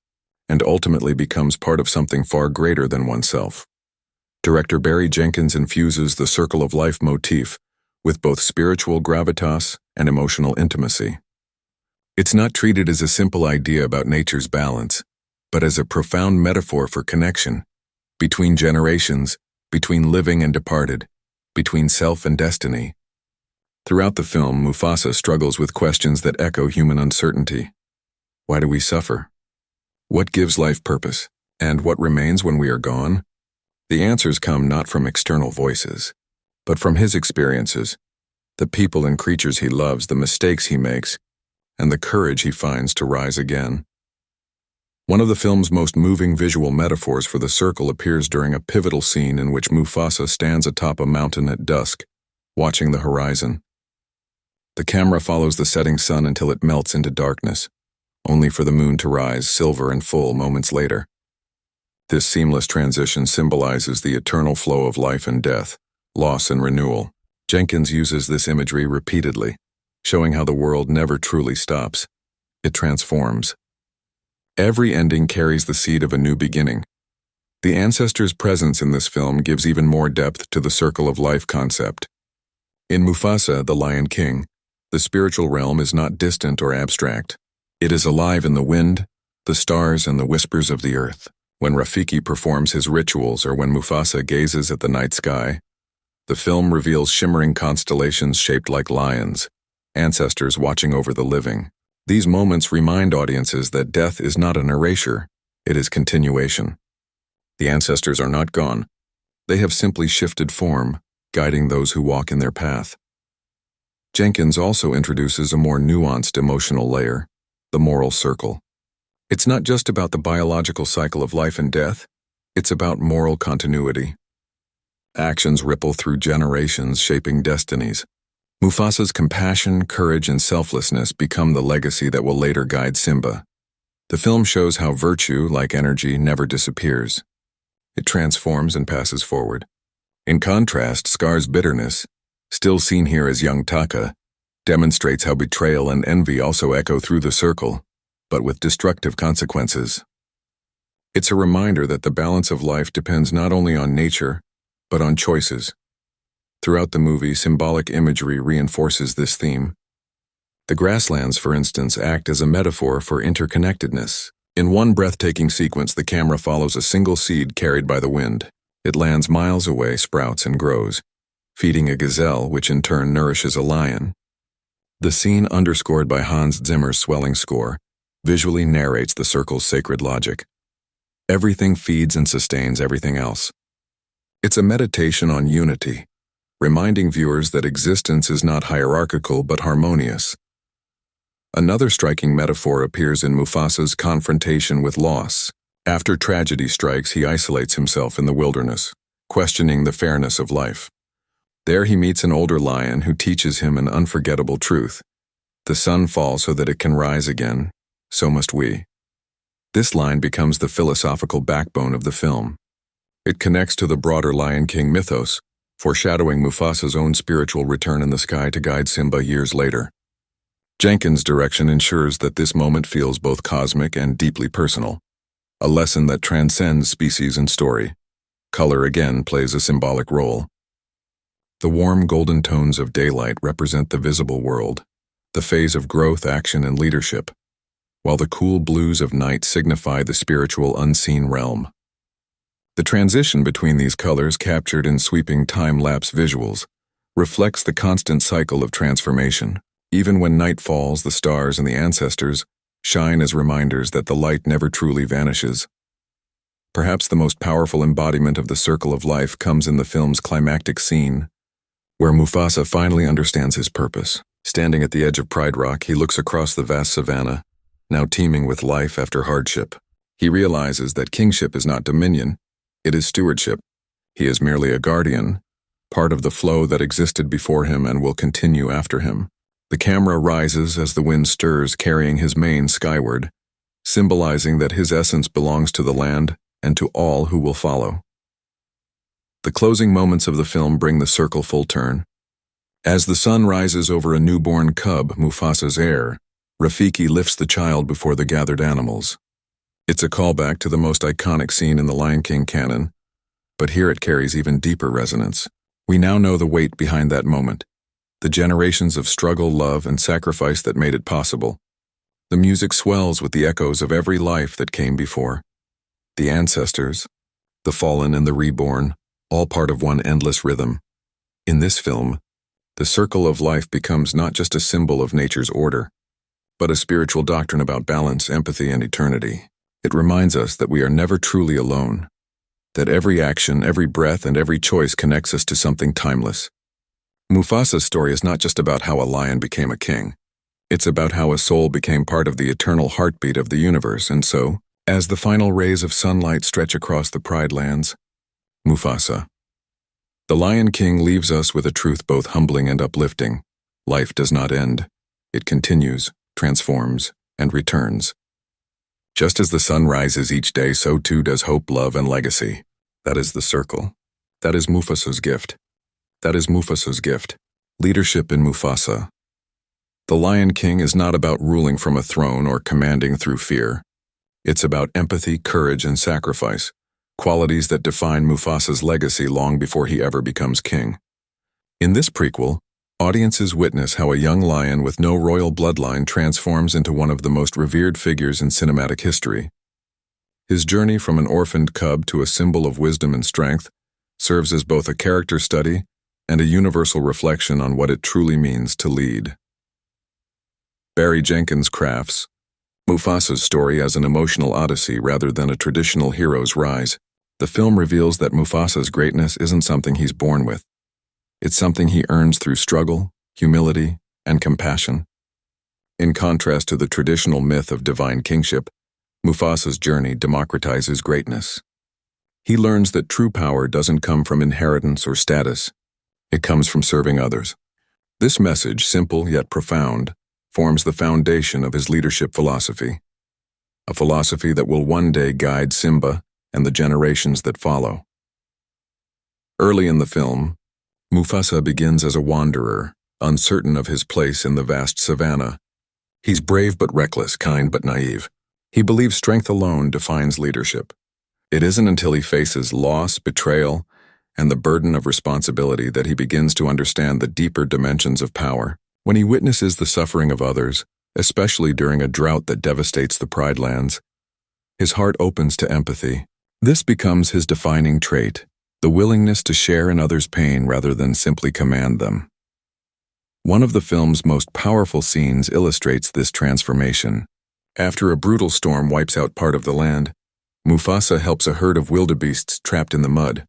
and ultimately becomes part of something far greater than oneself. Director Barry Jenkins infuses the circle of life motif with both spiritual gravitas and emotional intimacy. It's not treated as a simple idea about nature's balance, but as a profound metaphor for connection between generations, between living and departed, between self and destiny. Throughout the film, Mufasa struggles with questions that echo human uncertainty. Why do we suffer? What gives life purpose? And what remains when we are gone? The answers come not from external voices, but from his experiences, the people and creatures he loves, the mistakes he makes, and the courage he finds to rise again. One of the film's most moving visual metaphors for the circle appears during a pivotal scene in which Mufasa stands atop a mountain at dusk, watching the horizon. The camera follows the setting sun until it melts into darkness, only for the moon to rise silver and full moments later. This seamless transition symbolizes the eternal flow of life and death, loss and renewal. Jenkins uses this imagery repeatedly, showing how the world never truly stops. It transforms. Every ending carries the seed of a new beginning. The ancestors' presence in this film gives even more depth to the circle of life concept. In Mufasa, the Lion King, the spiritual realm is not distant or abstract. It is alive in the wind, the stars, and the whispers of the earth. When Rafiki performs his rituals or when Mufasa gazes at the night sky, the film reveals shimmering constellations shaped like lions, ancestors watching over the living. These moments remind audiences that death is not an erasure, it is continuation. The ancestors are not gone. They have simply shifted form, guiding those who walk in their path. Jenkins also introduces a more nuanced emotional layer, the moral circle. It's not just about the biological cycle of life and death, it's about moral continuity. Actions ripple through generations, shaping destinies. Mufasa's compassion, courage, and selflessness become the legacy that will later guide Simba. The film shows how virtue, like energy, never disappears. It transforms and passes forward. In contrast, Scar's bitterness, still seen here as young Taka, demonstrates how betrayal and envy also echo through the circle, but with destructive consequences. It's a reminder that the balance of life depends not only on nature, but on choices. Throughout the movie, symbolic imagery reinforces this theme. The grasslands, for instance, act as a metaphor for interconnectedness. In one breathtaking sequence, the camera follows a single seed carried by the wind. It lands miles away, sprouts, and grows, feeding a gazelle, which in turn nourishes a lion. The scene, underscored by Hans Zimmer's swelling score, visually narrates the circle's sacred logic. Everything feeds and sustains everything else. It's a meditation on unity, reminding viewers that existence is not hierarchical but harmonious. Another striking metaphor appears in Mufasa's confrontation with loss. After tragedy strikes, he isolates himself in the wilderness, questioning the fairness of life. There he meets an older lion who teaches him an unforgettable truth. The sun falls so that it can rise again, so must we. This line becomes the philosophical backbone of the film. It connects to the broader Lion King mythos, foreshadowing Mufasa's own spiritual return in the sky to guide Simba years later. Jenkins' direction ensures that this moment feels both cosmic and deeply personal, a lesson that transcends species and story. Color again plays a symbolic role. The warm golden tones of daylight represent the visible world, the phase of growth, action, and leadership, while the cool blues of night signify the spiritual unseen realm. The transition between these colors, captured in sweeping time-lapse visuals, reflects the constant cycle of transformation. Even when night falls, the stars and the ancestors shine as reminders that the light never truly vanishes. Perhaps the most powerful embodiment of the circle of life comes in the film's climactic scene, where Mufasa finally understands his purpose. Standing at the edge of Pride Rock, he looks across the vast savanna, now teeming with life after hardship. He realizes that kingship is not dominion, it is stewardship. He is merely a guardian, part of the flow that existed before him and will continue after him. The camera rises as the wind stirs, carrying his mane skyward, symbolizing that his essence belongs to the land and to all who will follow. The closing moments of the film bring the circle full turn. As the sun rises over a newborn cub, Mufasa's heir, Rafiki lifts the child before the gathered animals. It's a callback to the most iconic scene in the Lion King canon, but here it carries even deeper resonance. We now know the weight behind that moment, the generations of struggle, love, and sacrifice that made it possible. The music swells with the echoes of every life that came before. The ancestors, the fallen and the reborn, all part of one endless rhythm. In this film, the circle of life becomes not just a symbol of nature's order, but a spiritual doctrine about balance, empathy, and eternity. It reminds us that we are never truly alone, that every action, every breath, and every choice connects us to something timeless. Mufasa's story is not just about how a lion became a king. It's about how a soul became part of the eternal heartbeat of the universe, and so, as the final rays of sunlight stretch across the Pride Lands, Mufasa. The Lion King leaves us with a truth both humbling and uplifting. Life does not end. It continues, transforms, and returns. Just as the sun rises each day, so too does hope, love, and legacy. That is the circle. That is Mufasa's gift. That is Mufasa's gift. Leadership in Mufasa. The Lion King is not about ruling from a throne or commanding through fear. It's about empathy, courage, and sacrifice, qualities that define Mufasa's legacy long before he ever becomes king. In this prequel, audiences witness how a young lion with no royal bloodline transforms into one of the most revered figures in cinematic history. His journey from an orphaned cub to a symbol of wisdom and strength serves as both a character study and a universal reflection on what it truly means to lead. Barry Jenkins crafts Mufasa's story as an emotional odyssey rather than a traditional hero's rise. The film reveals that Mufasa's greatness isn't something he's born with. It's something he earns through struggle, humility, and compassion. In contrast to the traditional myth of divine kingship, Mufasa's journey democratizes greatness. He learns that true power doesn't come from inheritance or status. It comes from serving others. This message, simple yet profound, forms the foundation of his leadership philosophy, a philosophy that will one day guide Simba and the generations that follow. Early in the film, Mufasa begins as a wanderer, uncertain of his place in the vast savanna. He's brave but reckless, kind but naive. He believes strength alone defines leadership. It isn't until he faces loss, betrayal, and the burden of responsibility that he begins to understand the deeper dimensions of power. When he witnesses the suffering of others, especially during a drought that devastates the Pride Lands, his heart opens to empathy. This becomes his defining trait, the willingness to share in others' pain rather than simply command them. One of the film's most powerful scenes illustrates this transformation. After a brutal storm wipes out part of the land, Mufasa helps a herd of wildebeests trapped in the mud.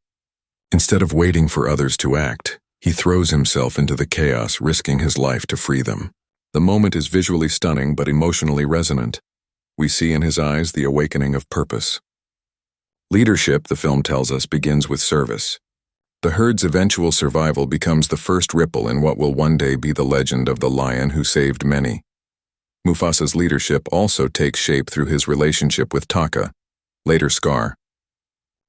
Instead of waiting for others to act, he throws himself into the chaos, risking his life to free them. The moment is visually stunning but emotionally resonant. We see in his eyes the awakening of purpose. Leadership, the film tells us, begins with service. The herd's eventual survival becomes the first ripple in what will one day be the legend of the lion who saved many. Mufasa's leadership also takes shape through his relationship with Taka, later Scar.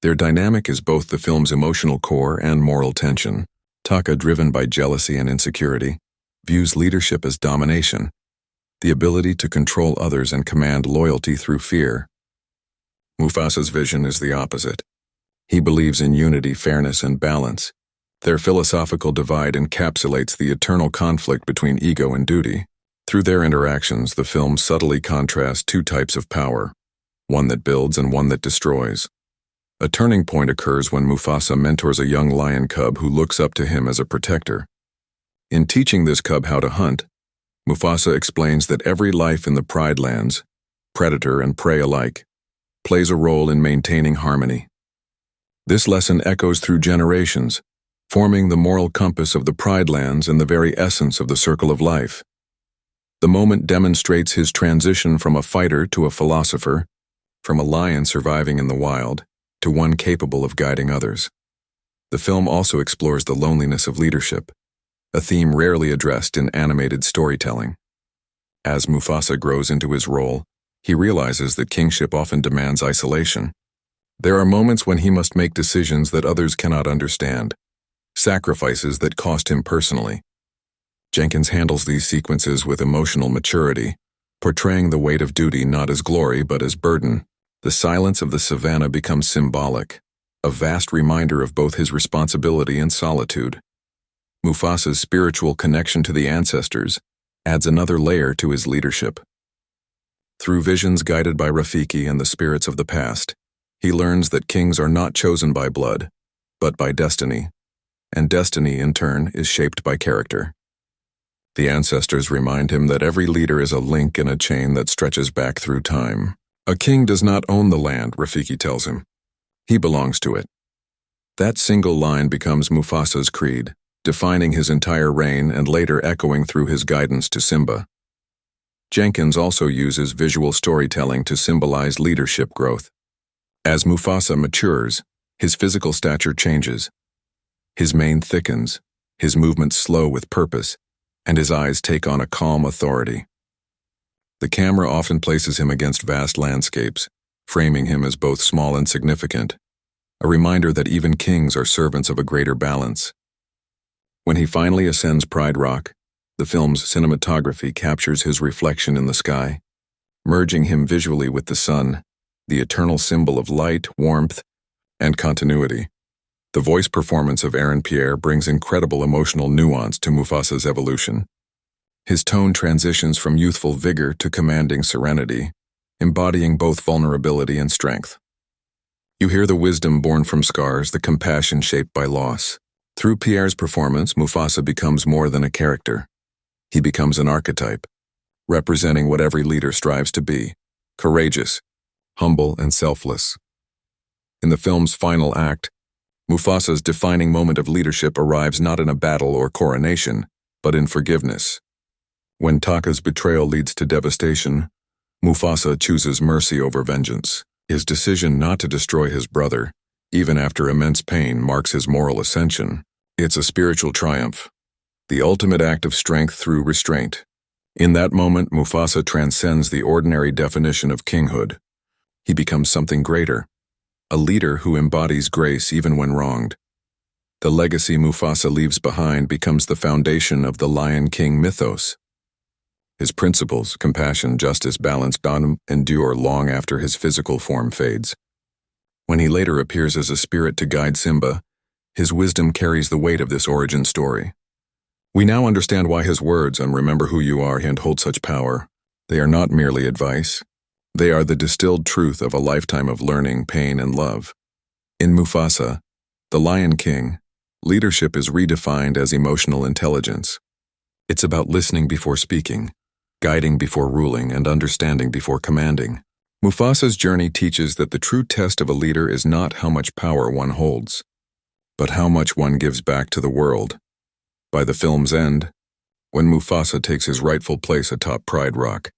Their dynamic is both the film's emotional core and moral tension. Taka, driven by jealousy and insecurity, views leadership as domination, the ability to control others and command loyalty through fear. Mufasa's vision is the opposite. He believes in unity, fairness, and balance. Their philosophical divide encapsulates the eternal conflict between ego and duty. Through their interactions, the film subtly contrasts two types of power, one that builds and one that destroys. A turning point occurs when Mufasa mentors a young lion cub who looks up to him as a protector. In teaching this cub how to hunt, Mufasa explains that every life in the Pride Lands, predator and prey alike, plays a role in maintaining harmony. This lesson echoes through generations, forming the moral compass of the Pride Lands and the very essence of the circle of life. The moment demonstrates his transition from a fighter to a philosopher, from a lion surviving in the wild to one capable of guiding others. The film also explores the loneliness of leadership, a theme rarely addressed in animated storytelling. As Mufasa grows into his role, he realizes that kingship often demands isolation. There are moments when he must make decisions that others cannot understand, sacrifices that cost him personally. Jenkins handles these sequences with emotional maturity, portraying the weight of duty not as glory but as burden. The silence of the savannah becomes symbolic, a vast reminder of both his responsibility and solitude. Mufasa's spiritual connection to the ancestors adds another layer to his leadership. Through visions guided by Rafiki and the spirits of the past, he learns that kings are not chosen by blood, but by destiny, and destiny, in turn, is shaped by character. The ancestors remind him that every leader is a link in a chain that stretches back through time. A king does not own the land, Rafiki tells him. He belongs to it. That single line becomes Mufasa's creed, defining his entire reign and later echoing through his guidance to Simba. Jenkins also uses visual storytelling to symbolize leadership growth. As Mufasa matures, his physical stature changes. His mane thickens, his movements slow with purpose, and his eyes take on a calm authority. The camera often places him against vast landscapes, framing him as both small and significant, a reminder that even kings are servants of a greater balance. When he finally ascends Pride Rock, the film's cinematography captures his reflection in the sky, merging him visually with the sun, the eternal symbol of light, warmth, and continuity. The voice performance of Aaron Pierre brings incredible emotional nuance to Mufasa's evolution. His tone transitions from youthful vigor to commanding serenity, embodying both vulnerability and strength. You hear the wisdom born from scars, the compassion shaped by loss. Through Pierre's performance, Mufasa becomes more than a character. He becomes an archetype, representing what every leader strives to be: courageous, humble, and selfless. In the film's final act, Mufasa's defining moment of leadership arrives not in a battle or coronation, but in forgiveness. When Taka's betrayal leads to devastation, Mufasa chooses mercy over vengeance. His decision not to destroy his brother, even after immense pain, marks his moral ascension. It's a spiritual triumph, the ultimate act of strength through restraint. In that moment, Mufasa transcends the ordinary definition of kinghood. He becomes something greater, a leader who embodies grace even when wronged. The legacy Mufasa leaves behind becomes the foundation of the Lion King mythos. His principles, compassion, justice, balance, endure long after his physical form fades. When he later appears as a spirit to guide Simba, his wisdom carries the weight of this origin story. We now understand why his words, "and remember who you are," hold such power. They are not merely advice. They are the distilled truth of a lifetime of learning, pain, and love. In Mufasa, the Lion King, leadership is redefined as emotional intelligence. It's about listening before speaking, guiding before ruling, and understanding before commanding. Mufasa's journey teaches that the true test of a leader is not how much power one holds, but how much one gives back to the world. By the film's end, when Mufasa takes his rightful place atop Pride Rock,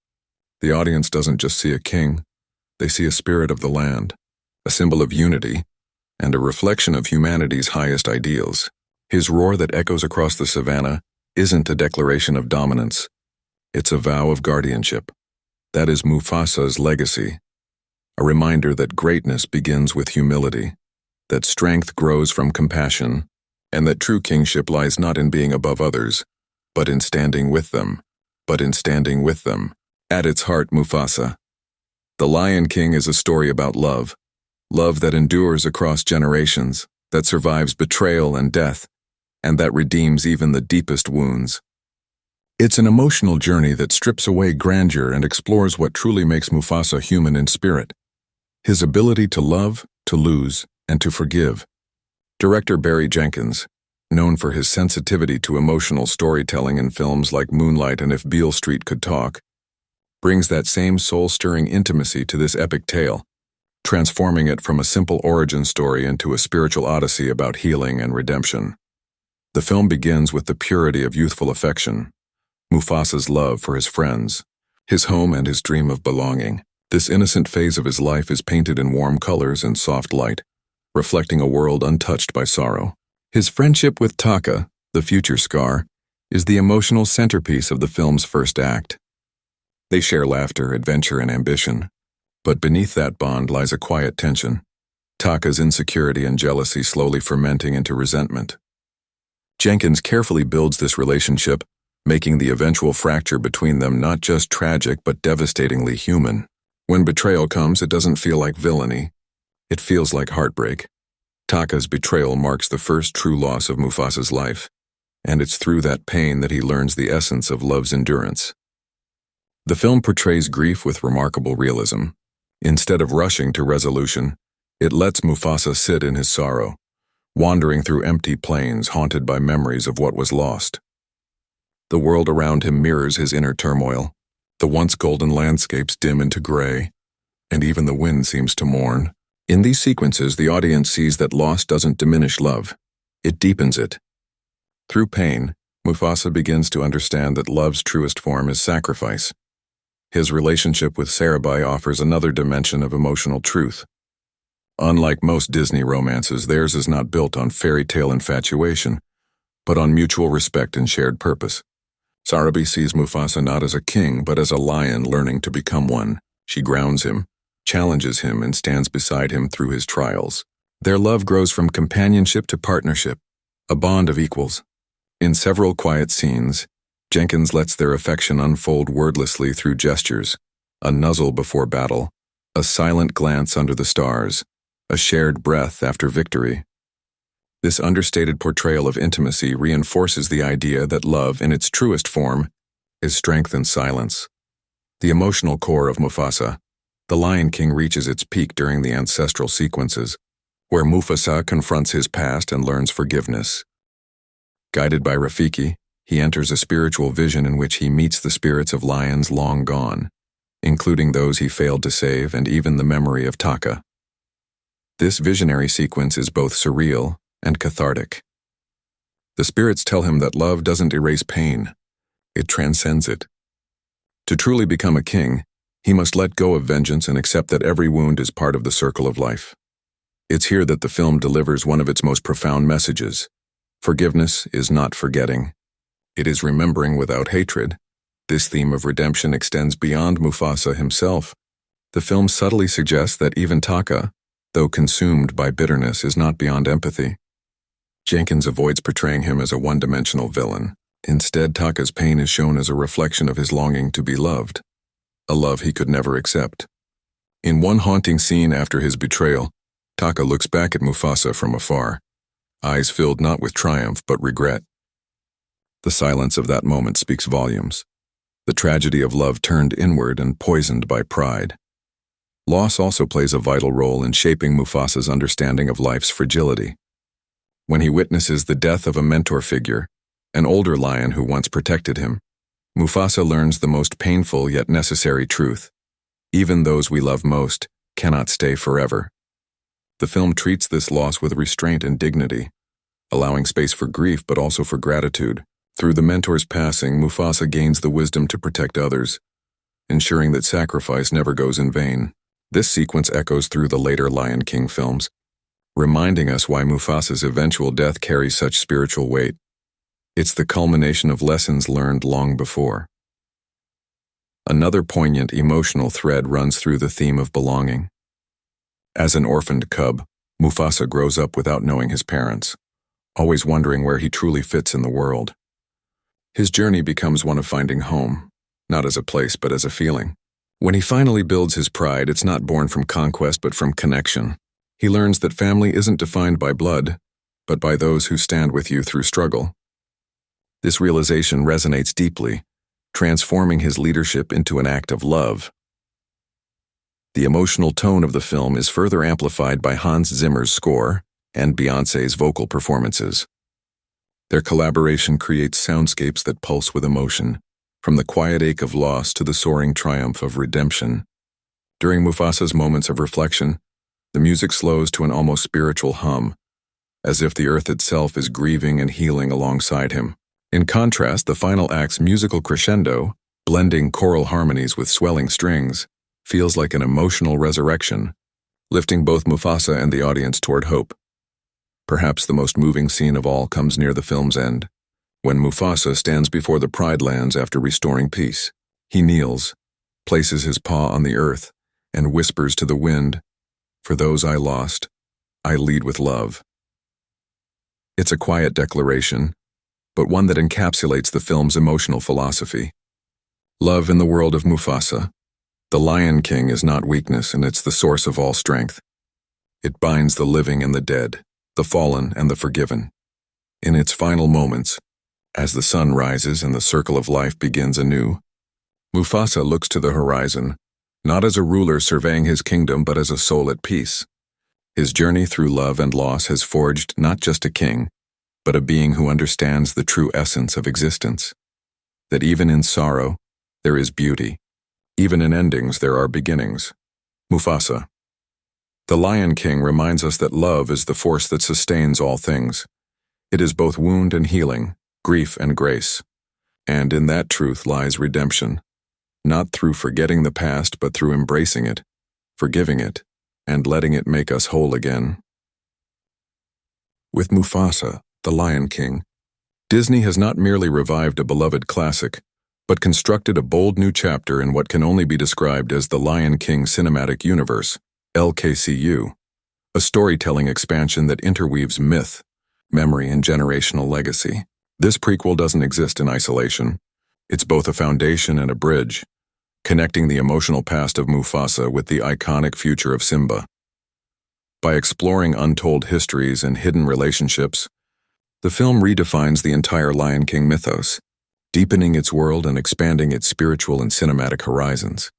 the audience doesn't just see a king, they see a spirit of the land, a symbol of unity, and a reflection of humanity's highest ideals. His roar that echoes across the savannah isn't a declaration of dominance, it's a vow of guardianship. That is Mufasa's legacy, a reminder that greatness begins with humility, that strength grows from compassion, and that true kingship lies not in being above others, but in standing with them. At its heart, Mufasa, The Lion King, is a story about love, love that endures across generations, that survives betrayal and death, and that redeems even the deepest wounds. It's an emotional journey that strips away grandeur and explores what truly makes Mufasa human in spirit: his ability to love, to lose, and to forgive. Director Barry Jenkins, known for his sensitivity to emotional storytelling in films like Moonlight and If Beale Street Could Talk, brings that same soul-stirring intimacy to this epic tale, transforming it from a simple origin story into a spiritual odyssey about healing and redemption. The film begins with the purity of youthful affection, Mufasa's love for his friends, his home, and his dream of belonging. This innocent phase of his life is painted in warm colors and soft light, reflecting a world untouched by sorrow. His friendship with Taka, the future Scar, is the emotional centerpiece of the film's first act. They share laughter, adventure, and ambition, but beneath that bond lies a quiet tension, Taka's insecurity and jealousy slowly fermenting into resentment. Jenkins carefully builds this relationship, making the eventual fracture between them not just tragic but devastatingly human. When betrayal comes, it doesn't feel like villainy. It feels like heartbreak. Taka's betrayal marks the first true loss of Mufasa's life, and it's through that pain that he learns the essence of love's endurance. The film portrays grief with remarkable realism. Instead of rushing to resolution, it lets Mufasa sit in his sorrow, wandering through empty plains haunted by memories of what was lost. The world around him mirrors his inner turmoil. The once golden landscapes dim into gray, and even the wind seems to mourn. In these sequences, the audience sees that loss doesn't diminish love, it deepens it. Through pain, Mufasa begins to understand that love's truest form is sacrifice. His relationship with Sarabai offers another dimension of emotional truth. Unlike most Disney romances, theirs is not built on fairy tale infatuation, but on mutual respect and shared purpose. Sarabai sees Mufasa not as a king, but as a lion learning to become one. She grounds him, challenges him, and stands beside him through his trials. Their love grows from companionship to partnership, a bond of equals. In several quiet scenes, Jenkins lets their affection unfold wordlessly through gestures, a nuzzle before battle, a silent glance under the stars, a shared breath after victory. This understated portrayal of intimacy reinforces the idea that love, in its truest form, is strength in silence. The emotional core of Mufasa, The Lion King, reaches its peak during the ancestral sequences, where Mufasa confronts his past and learns forgiveness. Guided by Rafiki, he enters a spiritual vision in which he meets the spirits of lions long gone, including those he failed to save and even the memory of Taka. This visionary sequence is both surreal and cathartic. The spirits tell him that love doesn't erase pain, it transcends it. To truly become a king, he must let go of vengeance and accept that every wound is part of the circle of life. It's here that the film delivers one of its most profound messages. Forgiveness is not forgetting. It is remembering without hatred. This theme of redemption extends beyond Mufasa himself. The film subtly suggests that even Taka, though consumed by bitterness, is not beyond empathy. Jenkins avoids portraying him as a one-dimensional villain. Instead, Taka's pain is shown as a reflection of his longing to be loved, a love he could never accept. In one haunting scene after his betrayal, Taka looks back at Mufasa from afar, eyes filled not with triumph but regret. The silence of that moment speaks volumes. The tragedy of love turned inward and poisoned by pride. Loss also plays a vital role in shaping Mufasa's understanding of life's fragility. When he witnesses the death of a mentor figure, an older lion who once protected him, Mufasa learns the most painful yet necessary truth. Even those we love most cannot stay forever. The film treats this loss with restraint and dignity, allowing space for grief but also for gratitude. Through the mentor's passing, Mufasa gains the wisdom to protect others, ensuring that sacrifice never goes in vain. This sequence echoes through the later Lion King films, reminding us why Mufasa's eventual death carries such spiritual weight. It's the culmination of lessons learned long before. Another poignant emotional thread runs through the theme of belonging. As an orphaned cub, Mufasa grows up without knowing his parents, always wondering where he truly fits in the world. His journey becomes one of finding home, not as a place but as a feeling. When he finally builds his pride, it's not born from conquest but from connection. He learns that family isn't defined by blood, but by those who stand with you through struggle. This realization resonates deeply, transforming his leadership into an act of love. The emotional tone of the film is further amplified by Hans Zimmer's score and Beyoncé's vocal performances. Their collaboration creates soundscapes that pulse with emotion, from the quiet ache of loss to the soaring triumph of redemption. During Mufasa's moments of reflection, the music slows to an almost spiritual hum, as if the earth itself is grieving and healing alongside him. In contrast, the final act's musical crescendo, blending choral harmonies with swelling strings, feels like an emotional resurrection, lifting both Mufasa and the audience toward hope. Perhaps the most moving scene of all comes near the film's end, when Mufasa stands before the Pride Lands after restoring peace. He kneels, places his paw on the earth, and whispers to the wind, "For those I lost, I lead with love." It's a quiet declaration, but one that encapsulates the film's emotional philosophy. Love in the world of Mufasa. The Lion King is not weakness, and it's the source of all strength. It binds the living and the dead, the fallen and the forgiven. In its final moments, as the sun rises and the circle of life begins anew, Mufasa looks to the horizon, not as a ruler surveying his kingdom, but as a soul at peace. His journey through love and loss has forged not just a king, but a being who understands the true essence of existence. That even in sorrow, there is beauty. Even in endings, there are beginnings. Mufasa. The Lion King reminds us that love is the force that sustains all things. It is both wound and healing, grief and grace. And in that truth lies redemption. Not through forgetting the past, but through embracing it, forgiving it, and letting it make us whole again. With Mufasa, the Lion King, Disney has not merely revived a beloved classic, but constructed a bold new chapter in what can only be described as the Lion King Cinematic Universe, LKCU, a storytelling expansion that interweaves myth, memory, and generational legacy. This prequel doesn't exist in isolation. It's both a foundation and a bridge, connecting the emotional past of Mufasa with the iconic future of Simba. By exploring untold histories and hidden relationships, the film redefines the entire Lion King mythos, deepening its world and expanding its spiritual and cinematic horizons.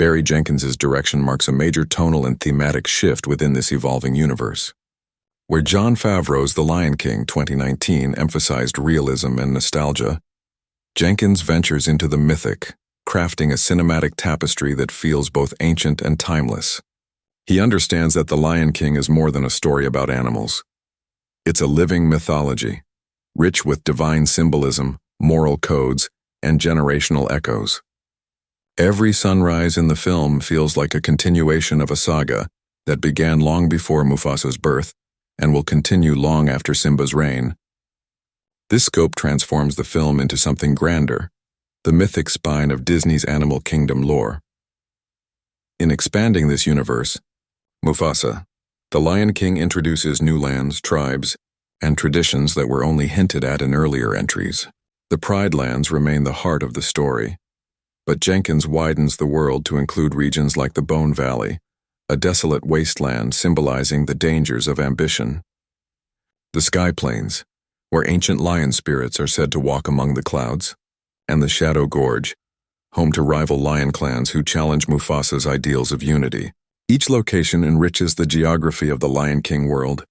Barry Jenkins's direction marks a major tonal and thematic shift within this evolving universe. Where Jon Favreau's The Lion King 2019 emphasized realism and nostalgia, Jenkins ventures into the mythic, crafting a cinematic tapestry that feels both ancient and timeless. He understands that The Lion King is more than a story about animals. It's a living mythology, rich with divine symbolism, moral codes, and generational echoes. Every sunrise in the film feels like a continuation of a saga that began long before Mufasa's birth and will continue long after Simba's reign. This scope transforms the film into something grander, the mythic spine of Disney's Animal Kingdom lore. In expanding this universe, Mufasa, the Lion King introduces new lands, tribes, and traditions that were only hinted at in earlier entries. The Pride Lands remain the heart of the story, but Jenkins widens the world to include regions like the Bone Valley, a desolate wasteland symbolizing the dangers of ambition. The Sky Plains, where ancient lion spirits are said to walk among the clouds, and the Shadow Gorge, home to rival lion clans who challenge Mufasa's ideals of unity. Each location enriches the geography of the Lion King world,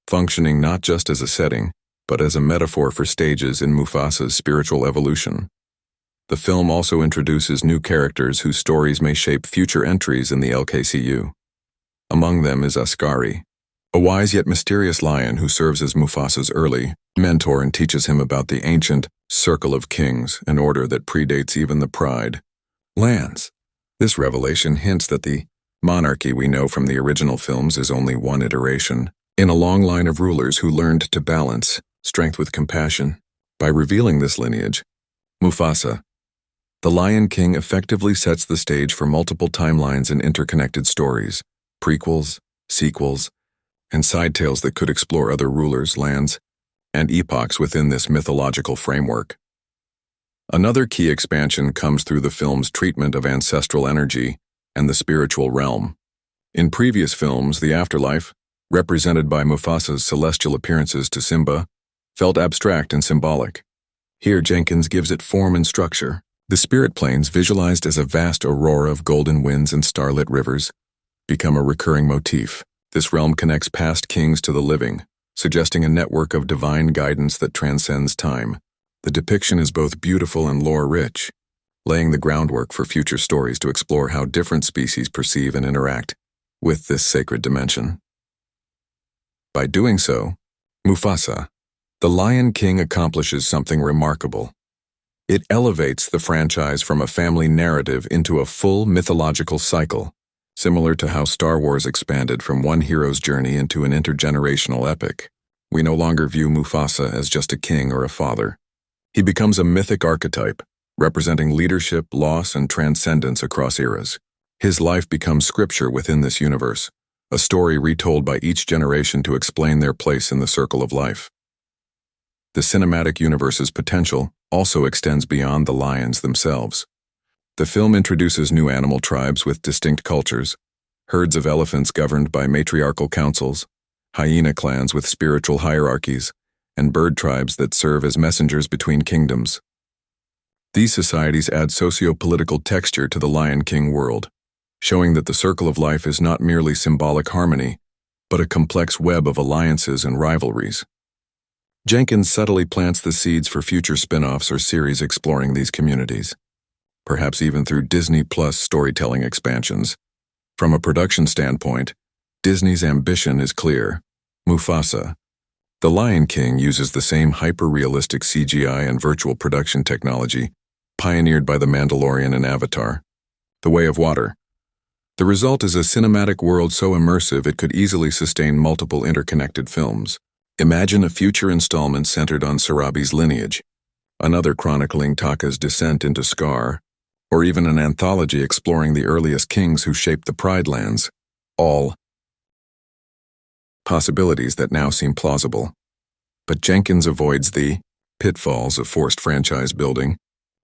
functioning not just as a setting, but as a metaphor for stages in Mufasa's spiritual evolution. The film also introduces new characters whose stories may shape future entries in the LKCU. Among them is Askari, a wise yet mysterious lion who serves as Mufasa's early mentor and teaches him about the ancient Circle of Kings, an order that predates even the Pride Lands. This revelation hints that the monarchy we know from the original films is only one iteration in a long line of rulers who learned to balance strength with compassion. By revealing this lineage, Mufasa, the Lion King effectively sets the stage for multiple timelines and interconnected stories, prequels, sequels, and side tales that could explore other rulers, lands, and epochs within this mythological framework. Another key expansion comes through the film's treatment of ancestral energy and the spiritual realm. In previous films, the afterlife, represented by Mufasa's celestial appearances to Simba, felt abstract and symbolic. Here, Jenkins gives it form and structure. The spirit planes, visualized as a vast aurora of golden winds and starlit rivers, become a recurring motif. This realm connects past kings to the living, suggesting a network of divine guidance that transcends time. The depiction is both beautiful and lore-rich, laying the groundwork for future stories to explore how different species perceive and interact with this sacred dimension. By doing so, Mufasa, the Lion King, accomplishes something remarkable. It elevates the franchise from a family narrative into a full mythological cycle, similar to how Star Wars expanded from one hero's journey into an intergenerational epic. We no longer view Mufasa as just a king or a father. He becomes a mythic archetype, representing leadership, loss, and transcendence across eras. His life becomes scripture within this universe, a story retold by each generation to explain their place in the circle of life. The cinematic universe's potential also extends beyond the lions themselves. The film introduces new animal tribes with distinct cultures, herds of elephants governed by matriarchal councils, hyena clans with spiritual hierarchies, and bird tribes that serve as messengers between kingdoms. These societies add socio-political texture to the Lion King world, showing that the circle of life is not merely symbolic harmony, but a complex web of alliances and rivalries. Jenkins subtly plants the seeds for future spin-offs or series exploring these communities, perhaps even through Disney Plus storytelling expansions. From a production standpoint, Disney's ambition is clear. Mufasa. The Lion King uses the same hyper-realistic CGI and virtual production technology pioneered by The Mandalorian and Avatar. The Way of Water. The result is a cinematic world so immersive it could easily sustain multiple interconnected films. Imagine a future installment centered on Sarabi's lineage, another chronicling Taka's descent into Scar, or even an anthology exploring the earliest kings who shaped the Pride Lands. All possibilities that now seem plausible. But Jenkins avoids the pitfalls of forced franchise building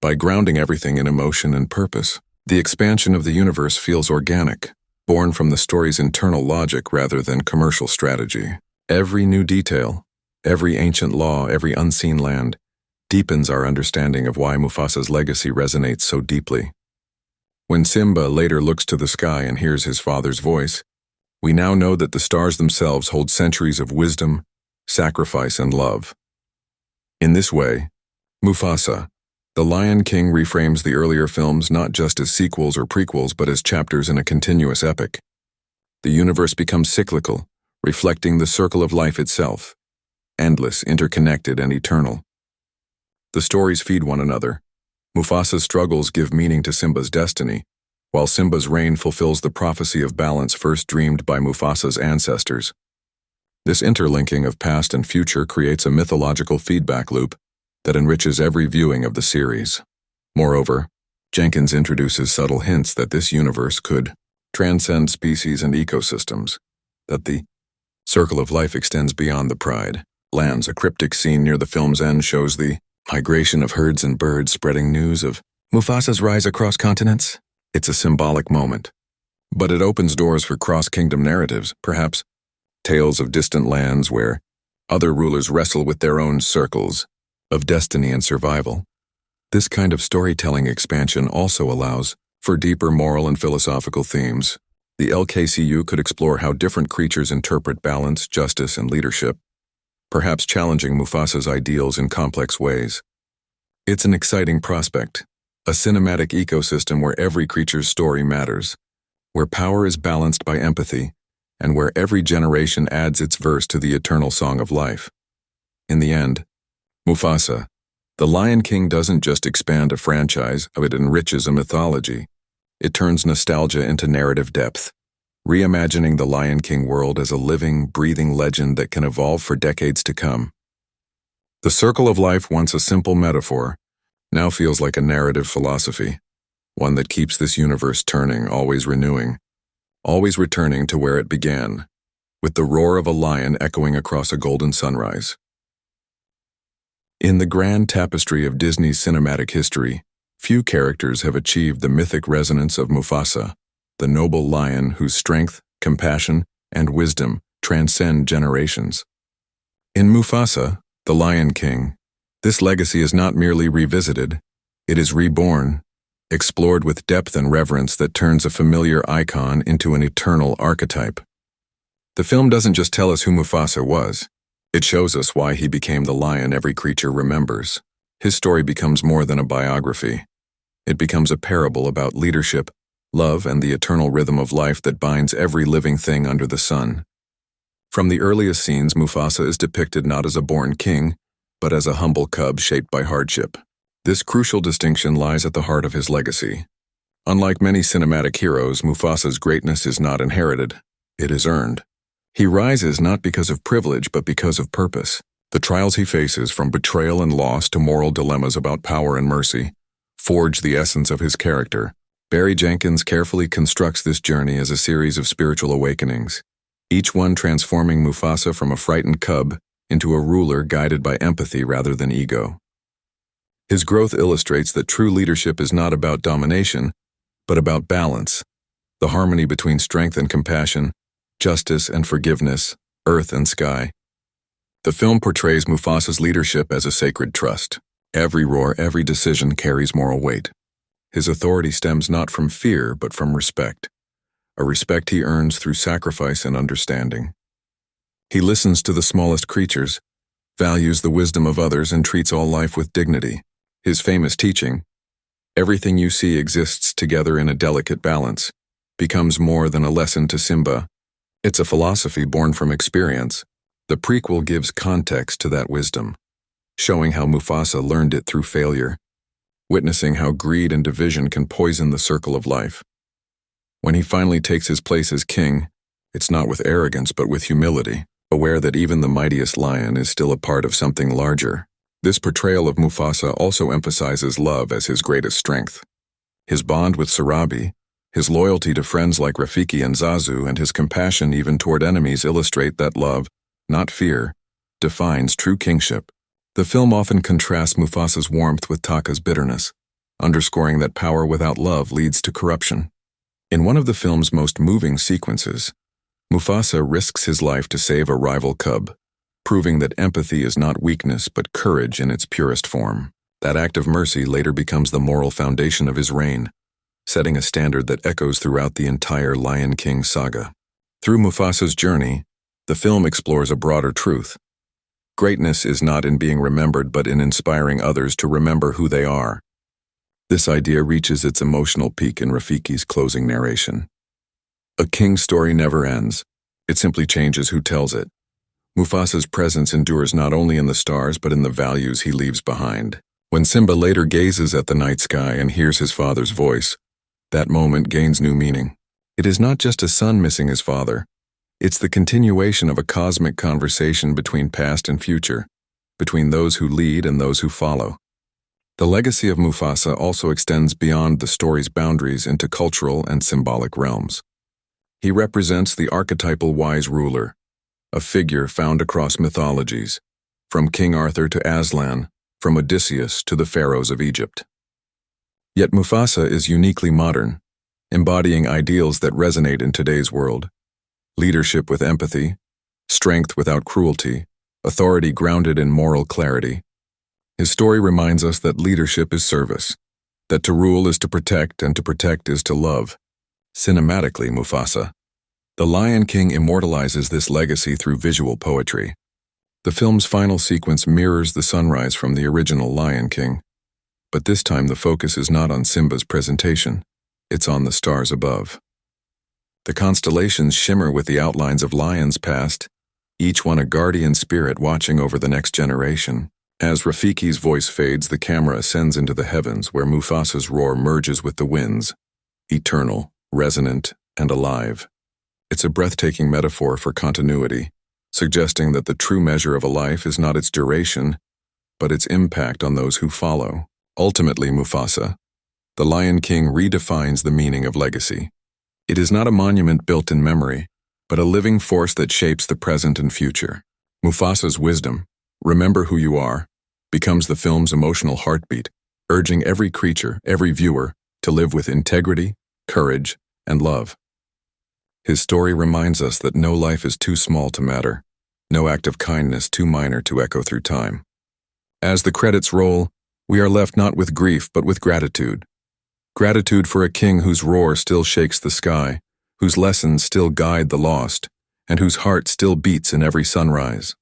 by grounding everything in emotion and purpose. The expansion of the universe feels organic, born from the story's internal logic rather than commercial strategy. Every new detail, every ancient law, every unseen land, deepens our understanding of why Mufasa's legacy resonates so deeply. When Simba later looks to the sky and hears his father's voice, we now know that the stars themselves hold centuries of wisdom, sacrifice, and love. In this way, Mufasa, the Lion King, reframes the earlier films not just as sequels or prequels but as chapters in a continuous epic. The universe becomes cyclical, reflecting the circle of life itself, endless, interconnected, and eternal. The stories feed one another. Mufasa's struggles give meaning to Simba's destiny, while Simba's reign fulfills the prophecy of balance first dreamed by Mufasa's ancestors. This interlinking of past and future creates a mythological feedback loop that enriches every viewing of the series. Moreover, Jenkins introduces subtle hints that this universe could transcend species and ecosystems, that the circle of life extends beyond the Pride Lands. A cryptic scene near the film's end shows the migration of herds and birds, spreading news of Mufasa's rise across continents. It's a symbolic moment, but it opens doors for cross-kingdom narratives, perhaps tales of distant lands where other rulers wrestle with their own circles of destiny and survival. This kind of storytelling expansion also allows for deeper moral and philosophical themes. The LKCU could explore how different creatures interpret balance, justice, and leadership, perhaps challenging Mufasa's ideals in complex ways. It's an exciting prospect, a cinematic ecosystem where every creature's story matters, where power is balanced by empathy, and where every generation adds its verse to the eternal song of life. In the end, Mufasa, the Lion King, doesn't just expand a franchise, it enriches a mythology. It turns nostalgia into narrative depth, reimagining the Lion King world as a living, breathing legend that can evolve for decades to come. The circle of life, once a simple metaphor, now feels like a narrative philosophy, one that keeps this universe turning, always renewing, always returning to where it began, with the roar of a lion echoing across a golden sunrise. In the grand tapestry of Disney's cinematic history, few characters have achieved the mythic resonance of Mufasa, the noble lion whose strength, compassion, and wisdom transcend generations. In Mufasa, the Lion King, this legacy is not merely revisited, it is reborn, explored with depth and reverence that turns a familiar icon into an eternal archetype. The film doesn't just tell us who Mufasa was, it shows us why he became the lion every creature remembers. His story becomes more than a biography. It becomes a parable about leadership, love, and the eternal rhythm of life that binds every living thing under the sun. From the earliest scenes, Mufasa is depicted not as a born king, but as a humble cub shaped by hardship. This crucial distinction lies at the heart of his legacy. Unlike many cinematic heroes, Mufasa's greatness is not inherited, it is earned. He rises not because of privilege, but because of purpose. The trials he faces, from betrayal and loss to moral dilemmas about power and mercy, forge the essence of his character. Barry Jenkins carefully constructs this journey as a series of spiritual awakenings, each one transforming Mufasa from a frightened cub into a ruler guided by empathy rather than ego. His growth illustrates that true leadership is not about domination, but about balance, the harmony between strength and compassion, justice and forgiveness, earth and sky. The film portrays Mufasa's leadership as a sacred trust. Every roar, every decision carries moral weight. His authority stems not from fear, but from respect, a respect he earns through sacrifice and understanding. He listens to the smallest creatures, values the wisdom of others, and treats all life with dignity. His famous teaching, "Everything you see exists together in a delicate balance," becomes more than a lesson to Simba. It's a philosophy born from experience. The prequel gives context to that wisdom, showing how Mufasa learned it through failure, witnessing how greed and division can poison the circle of life. When he finally takes his place as king, it's not with arrogance but with humility, aware that even the mightiest lion is still a part of something larger. This portrayal of Mufasa also emphasizes love as his greatest strength. His bond with Sarabi, his loyalty to friends like Rafiki and Zazu, and his compassion even toward enemies illustrate that love, not fear, defines true kingship. The film often contrasts Mufasa's warmth with Taka's bitterness, underscoring that power without love leads to corruption. In one of the film's most moving sequences, Mufasa risks his life to save a rival cub, proving that empathy is not weakness but courage in its purest form. That act of mercy later becomes the moral foundation of his reign, setting a standard that echoes throughout the entire Lion King saga. Through Mufasa's journey, the film explores a broader truth. Greatness is not in being remembered but in inspiring others to remember who they are. This idea reaches its emotional peak in Rafiki's closing narration. A king's story never ends. It simply changes who tells it. Mufasa's presence endures not only in the stars but in the values he leaves behind. When Simba later gazes at the night sky and hears his father's voice, that moment gains new meaning. It is not just a son missing his father. It's the continuation of a cosmic conversation between past and future, between those who lead and those who follow. The legacy of Mufasa also extends beyond the story's boundaries into cultural and symbolic realms. He represents the archetypal wise ruler, a figure found across mythologies, from King Arthur to Aslan, from Odysseus to the pharaohs of Egypt. Yet Mufasa is uniquely modern, embodying ideals that resonate in today's world. Leadership with empathy, strength without cruelty, authority grounded in moral clarity. His story reminds us that leadership is service, that to rule is to protect and to protect is to love. Cinematically, Mufasa, The Lion King immortalizes this legacy through visual poetry. The film's final sequence mirrors the sunrise from the original Lion King, but this time the focus is not on Simba's presentation, it's on the stars above. The constellations shimmer with the outlines of lions past, each one a guardian spirit watching over the next generation. As Rafiki's voice fades, the camera ascends into the heavens where Mufasa's roar merges with the winds, eternal, resonant, and alive. It's a breathtaking metaphor for continuity, suggesting that the true measure of a life is not its duration, but its impact on those who follow. Ultimately, Mufasa, the Lion King redefines the meaning of legacy. It is not a monument built in memory, but a living force that shapes the present and future. Mufasa's wisdom, "Remember who you are," becomes the film's emotional heartbeat, urging every creature, every viewer, to live with integrity, courage, and love. His story reminds us that no life is too small to matter, no act of kindness too minor to echo through time. As the credits roll, we are left not with grief but with gratitude. Gratitude for a king whose roar still shakes the sky, whose lessons still guide the lost, and whose heart still beats in every sunrise.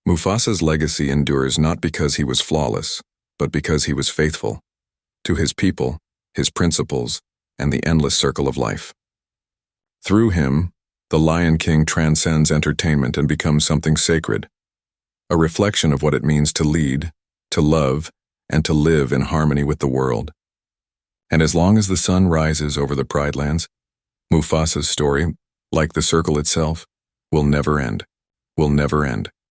Mufasa's legacy endures not because he was flawless, but because he was faithful to his people, his principles, and the endless circle of life. Through him, the Lion King transcends entertainment and becomes something sacred, a reflection of what it means to lead, to love, and to live in harmony with the world. And as long as the sun rises over the Pride Lands, Mufasa's story, like the circle itself, will never end.